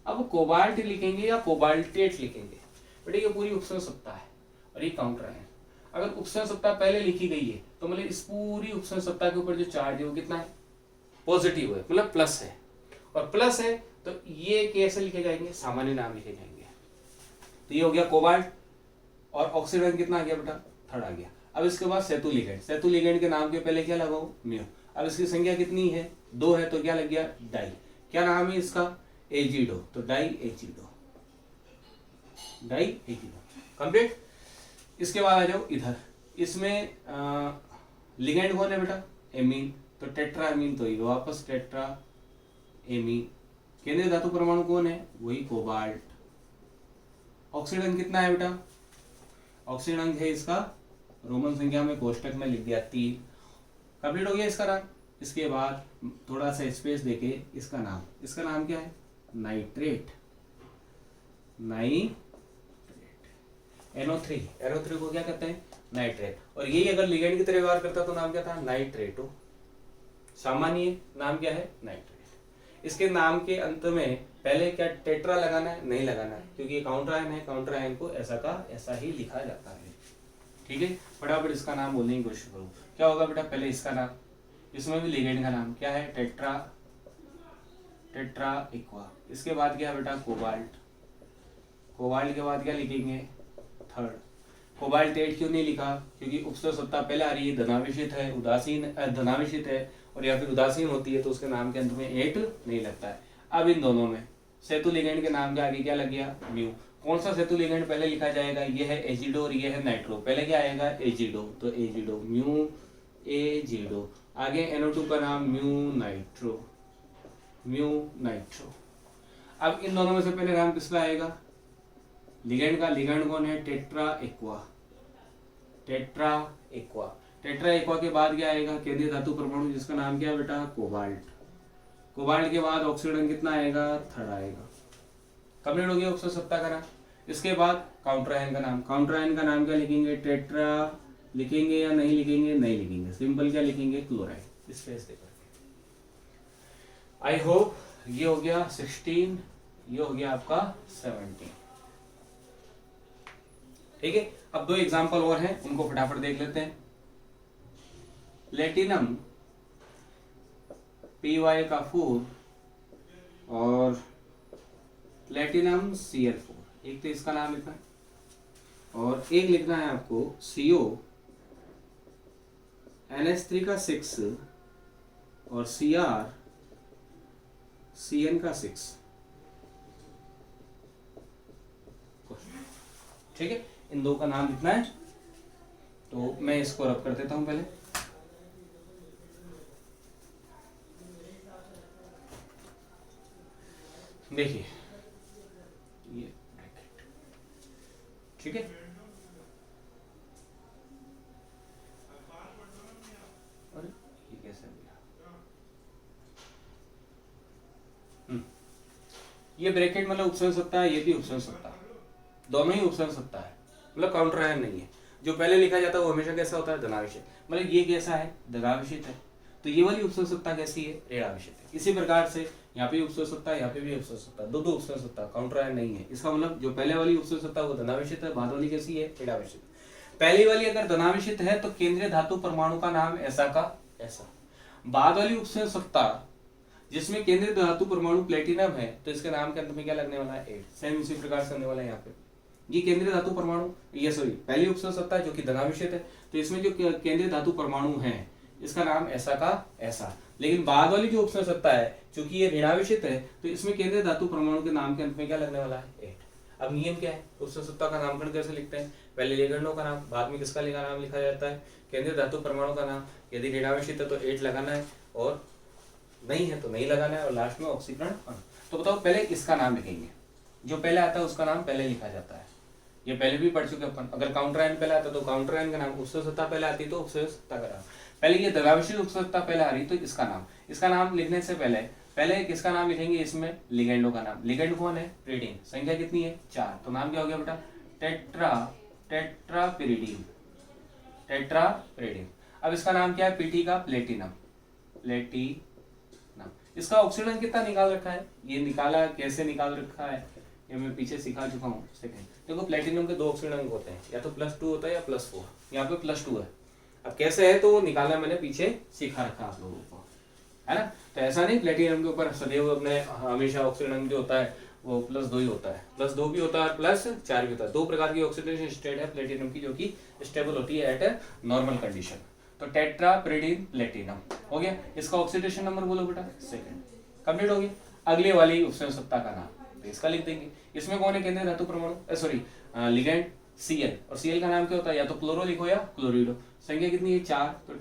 [SPEAKER 1] अब कोबाल्ट लिखेंगे या कोबाल्टेट लिखेंगे बेटा, ये पूरी उपसर्ग सत्ता है और ये काउंटर है। अगर उपसर्ग सत्ता पहले लिखी गई है तो मतलब इस पूरी उपसर्ग सत्ता के ऊपर जो चार्ज है वो कितना है, पॉजिटिव है, मतलब प्लस है, और प्लस है तो ये कैसे लिखे जाएंगे, सामान्य नाम लिखे जाएंगे। तो ये हो गया कोबाल्ट, और ऑक्सीजन कितना आ गया बेटा, थर्ड आ गया। अब इसके बाद सेतु लिगेंड, सेतु लिगेंड के नाम के पहले क्या लगाओ, म्यू। अब इसकी संख्या कितनी है, 2 है, तो क्या लग गया, डाई। क्या नाम है इसका, एजिडो, तो di azido, di azido complete. इसके बाद आ जाओ इधर, इसमें लिगेंड कौन है बेटा, एमीन, तो टेट्रा एमीन, तो ये वापस टेट्रा एमीन। केंद्रीय धातु परमाणु कौन है, वही कोबाल्ट। ऑक्सीजन कितना है बेटा, ऑक्सीजन है इसका रोमन संख्या में कोष्टक में लिख दिया 3। कंप्लीट हो गया इसका नाम। इसके बाद थोड़ा सा स्पेस देके इसका नाम क्या है, नाइट्रेट, NO3 को क्या कहते हैं, नाइट्रेट। और यही अगर लिगेंड की तरह व्यवहार करता तो नाम क्या था, नाइट्रेटो। सामान्य नाम क्या है, नाइट्रेट। इसके नाम के अंत में पहले क्या टेट्रा लगाना है, नहीं लगाना है, क्योंकि ये काउंटर आयन है, काउंटर आयन को ऐसा का ऐसा ही लिखा जाता है। ठीक है, फटाफट इसका नाम बोलने की कोशिश करो। क्या होगा बेटा, पहले इसका नाम, इसमें भी लिगेंड का नाम क्या है, टेट्रा एक्वा। इसके बाद क्या है बेटा, कोबाल्ट के बाद क्या लिखेंगे, थर्ड। कोबाल्टेट क्यों नहीं लिखा, क्योंकि उपसर्ग सत्ता पहले आ रही है, धनावेशित है, और या फिर उदासीन होती है तो उसके नाम के अंत में एट नहीं लगता है। अब इन दोनों में सेतु लिगेंड के नाम के आगे क्या लग गया, म्यू। कौन सा सेतु लिगेंड पहले लिखा जाएगा, ये है एजिडो और ये है नाइट्रो। पहले क्या आएगा, एजिडो, तो एजिडो, म्यू एजिडो। आगे NO2 का नाम म्यू नाइट्रो। अब इन दोनों में से पहले नाम किसका आएगा, लिगेंड का। लिगेंड कौन है, टेट्रा एक्वा। टेट्रा एक्वा के बाद क्या आएगा, केंद्रीय धातु परमाणु जिसका नाम क्या है बेटा, कोबाल्ट। कोबाल्ट के बाद ऑक्सीजन कितना आएगा, थर्ड आएगा। कंप्लीट हो गया 170 का नाम। इसके बाद काउंटर आयन का नाम, काउंटर आयन का नाम क्या लिखेंगे, टेट्रा लिखेंगे या नहीं लिखेंगे, नहीं लिखेंगे, सिंपल क्या लिखेंगे, क्लोराइड, स्पेस देकर। आई होप ये हो गया 16, ये हो गया आपका 17। ठीक है, अब 2 एग्जांपल और हैं, उनको फटाफट देख लेते हैं। प्लेटिनम PY का 4 और प्लेटिनम Cl4, एक तो इसका नाम लिखना है और एक लिखना है आपको CO NH3 का 6 और Cr Cn का 6। ठीक है, इन 2 का नाम लिखना है। तो मैं इसको रब कर देता हूं पहले। देखिए ये ब्रैकेट, ठीक है, और ये कैसे हो गया, ये ब्रैकेट मतलब उपसर्ग सत्ता है, ये भी उपसर्ग सत्ता है, दोनों ही उपसर्ग सत्ता है, मतलब काउंटर आयन नहीं है। जो पहले लिखा जाता है वो हमेशा कैसा होता है, धनावेशित, मतलब ये कैसा है, धनावेशित है, तो ये वाली उपसर्ग सत्ता कैसी है, ऋणावेशित है। इसी प्रकार से यहाँ पे उपसर्ग सत्ता है, यहाँ पे भी उपसर्ग सत्ता, दो उपसर्ग सत्ता, काउंटर आयन नहीं है। इसका मतलब जो पहले वाली उपसर्ग सत्ता वो धनावेशित है, बाद वाली कैसी है, ऋणावेशित। पहली वाली अगर धनावेशित है तो केंद्रीय धातु परमाणु का नाम ऐसा का ऐसा। बाद वाली उपसर्ग सत्ता जिसमें केंद्रीय धातु परमाणु प्लेटिनम है तो इसके नाम के अंत में क्या लगने वाला है, 8। सेम इसी प्रकार से होने वाला है यहाँ पे। ये केंद्रीय धातु परमाणु, ये सॉरी पहली उपसर्ग सत्ता जो कि धनावेशित है, तो इसमें जो केंद्रीय धातु परमाणु है इसका नाम ऐसा का ऐसा। लेकिन बाद वाली जो उपसर्ग सत्ता है चूंकि ये ऋणावेशित है तो इसमें केंद्रीय धातु परमाणु के नाम के अंत में क्या लगने वाला है, 8। अब नियम क्या है, उपसर्ग सत्ता का नामकरण कैसे लिखते हैं, पहले लेखंडों का नाम, बाद में किसका नाम लिखा जाता है, केंद्रीय धातु परमाणु का नाम। यदि ऋणावेशित है तो 8 लगाना है और नहीं है तो नहीं लगाना है, और लास्ट में ऑक्सीकरण। तो बताओ पहले इसका नाम लिखेंगे, जो पहले आता है उसका नाम पहले लिखा जाता है। ये पहले भी पढ़ चुके अपन। अगर काउंटर आयन पहले आता तो काउंटर आयन का नाम, उपसर्ग सत्ता पहले आती तो उपसर्ग सत्ता का नाम। पहले ये धनावेशित उपसर्ग सत्ता पहले आ रही तो इसका नाम लिखने से पहले किसका नाम लिखेंगे, इसमें लिगेंडों का नाम। लिगेंड कौन है, प्रिडीन, संख्या कितनी है, 4। तो नाम क्या हो गया बेटा, टेट्रापिरिडीन, टेट्रापिरिडीन। अब इसका नाम क्या है, पीटी का प्लेटिनम, प्लेटिनम। इसका ऑक्सीजन कितना निकाल रखा है, ये निकाला कैसे निकाल रखा है ये मैं पीछे सिखा चुका हूँ। सेकंड देखो, प्लेटिनम के 2 ऑक्सीजन होते हैं, या तो +2 होता है या +4। यहाँ पे +2 है। अब कैसे है तो वो निकालना मैंने पीछे सिखा रखा आप लोगों को, है ना। तो ऐसा नहीं प्लेटिनम के ऊपर सदैव अपने हमेशा ऑक्सीजन जो होता है वो +2 ही होता है, +2 भी होता है और +4 भी होता है। 2 प्रकार की ऑक्सीडेशन स्टेट है प्लेटिनम की जो कि स्टेबल होती है एट नॉर्मल कंडीशन। तो टेट्रापिरिडीन प्लेटिनम हो गया। इसका ऑक्सीडेशन नंबर बोलो बेटा, सेकंड। कंप्लीट हो गया। अगले वाली उपसर्ग सत्ता का नाम तो इसका लिख देंगे। इसमें कौन है केंद्रीय धातु परमाणु, सॉरी लिगेंड Cl, और Cl का नाम क्या होता है, या तो क्लोरो लिखो या क्लोरिडो। संख्या कितनी है, 4। तो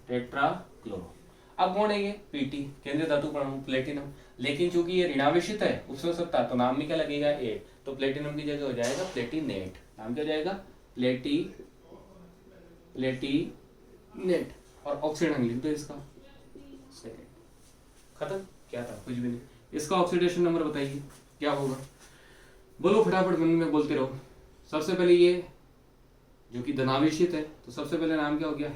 [SPEAKER 1] टेट्राक्लोरो। अब कौन है ये, Pt, केंद्रीय धातु परमाणु प्लेटिनम। लेकिन चूंकि ये ऋणावेशित है उपसर्ग सत्ता तो नाम में क्या लगेगा, 8। तो प्लेटिनम की जगह हो जाएगा प्लेटिनेट। नाम क्या हो जाएगा, प्लेटिनेट। और ऑक्सीजन लिख दो इसका, खत्म। क्या था, कुछ भी नहीं। इसका ऑक्सीडेशन नंबर बताइए क्या होगा, बोलो फटाफट, मन में बोलते रहो। सबसे पहले ये जो कि धनावेशित है तो सबसे पहले नाम क्या हो गया,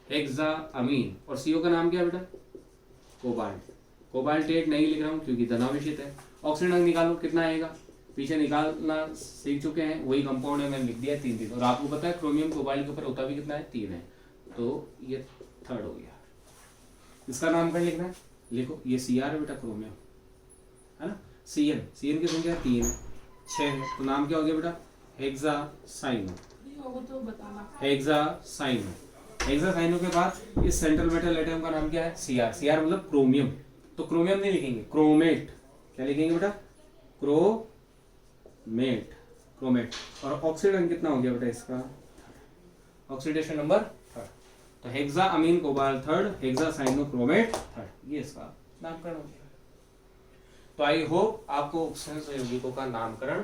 [SPEAKER 1] हेक्साअमीन। और CO का नाम क्या है बेटा, कोबाल्टेट नहीं लिख रहा हूं क्योंकि धनावेशित है। ऑक्सीजन निकालो, कितना आएगा, पीछे निकालना सीख चुके हैं, वही कंपाउंड है, मैंने लिख दिया 3। और आपको पता है क्रोमियम कोबाल्ट के ऊपर होता भी कितना है, 3 है। तो ये थर्ड हो गया। इसका नामकरण लिखना है, लिखो ये Cr है बेटा, क्रोमियम है ना। Cn की संख्या 3 है, 6 है। तो नाम क्या हो गया बेटा, हेक्सासाइनो के बाद इस सेंट्रल मेटल एटम का नाम क्या है, Cr मतलब क्रोमियम। तो क्रोमियम नहीं लिखेंगे, क्रोमेट। क्या लिखेंगे बेटा, क्रोमेट। और ऑक्सीजन कितना हो गया बेटा इसका, ऑक्सीडेशन नंबर 3। तो हेक्साअमीन कोबाल्ट 3, हेक्सासाइनो क्रोमेट 3, ये इसका नामकरण हो गया। तो आई होप आपको उपसंहर्ष यौगिकों का नामकरण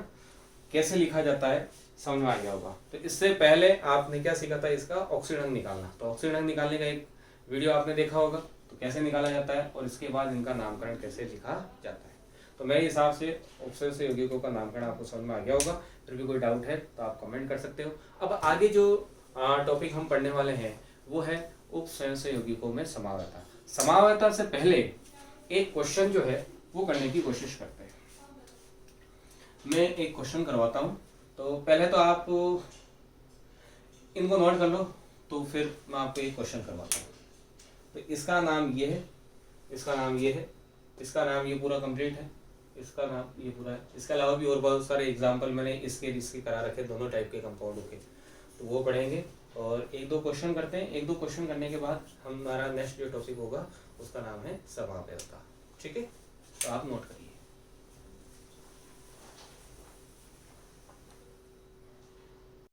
[SPEAKER 1] कैसे लिखा जाता है समझ में आ गया होगा। तो इससे पहले आपने क्या सीखा था, इसका ऑक्सीजन निकालना। तो ऑक्सीजन निकालने का एक वीडियो आपने देखा होगा, तो कैसे निकाला जाता है और इसके बाद इनका नामकरण कैसे लिखा जाता है। तो मेरे हिसाब से उपसंहर्ष यौगिकों का नामकरण आपको समझ में आ गया होगा। फिर भी कोई डाउट है तो आप कमेंट कर सकते हो। अब आगे जो टॉपिक हम पढ़ने वाले हैं वो है उपसंहर्ष यौगिकों में समावयवता। समावयवता से पहले एक क्वेश्चन जो है वो करने की कोशिश करते हैं। मैं एक क्वेश्चन करवाता हूँ, तो पहले तो आप इनको नोट कर लो, तो फिर मैं आपको एक क्वेश्चन करवाता हूँ। तो इसका नाम ये है, इसका नाम ये है, इसका नाम ये पूरा कंप्लीट है, इसका नाम ये पूरा है। इसके अलावा भी और बहुत सारे एग्जाम्पल मैंने इसके करा रखे दोनों टाइप के कंपाउंडों के, तो वो पढ़ेंगे और एक दो क्वेश्चन करते हैं। एक दो क्वेश्चन करने के बाद हमारा नेक्स्ट जो टॉपिक होगा उसका नाम है समावयवता। ठीक है, तो आप नोट करिए।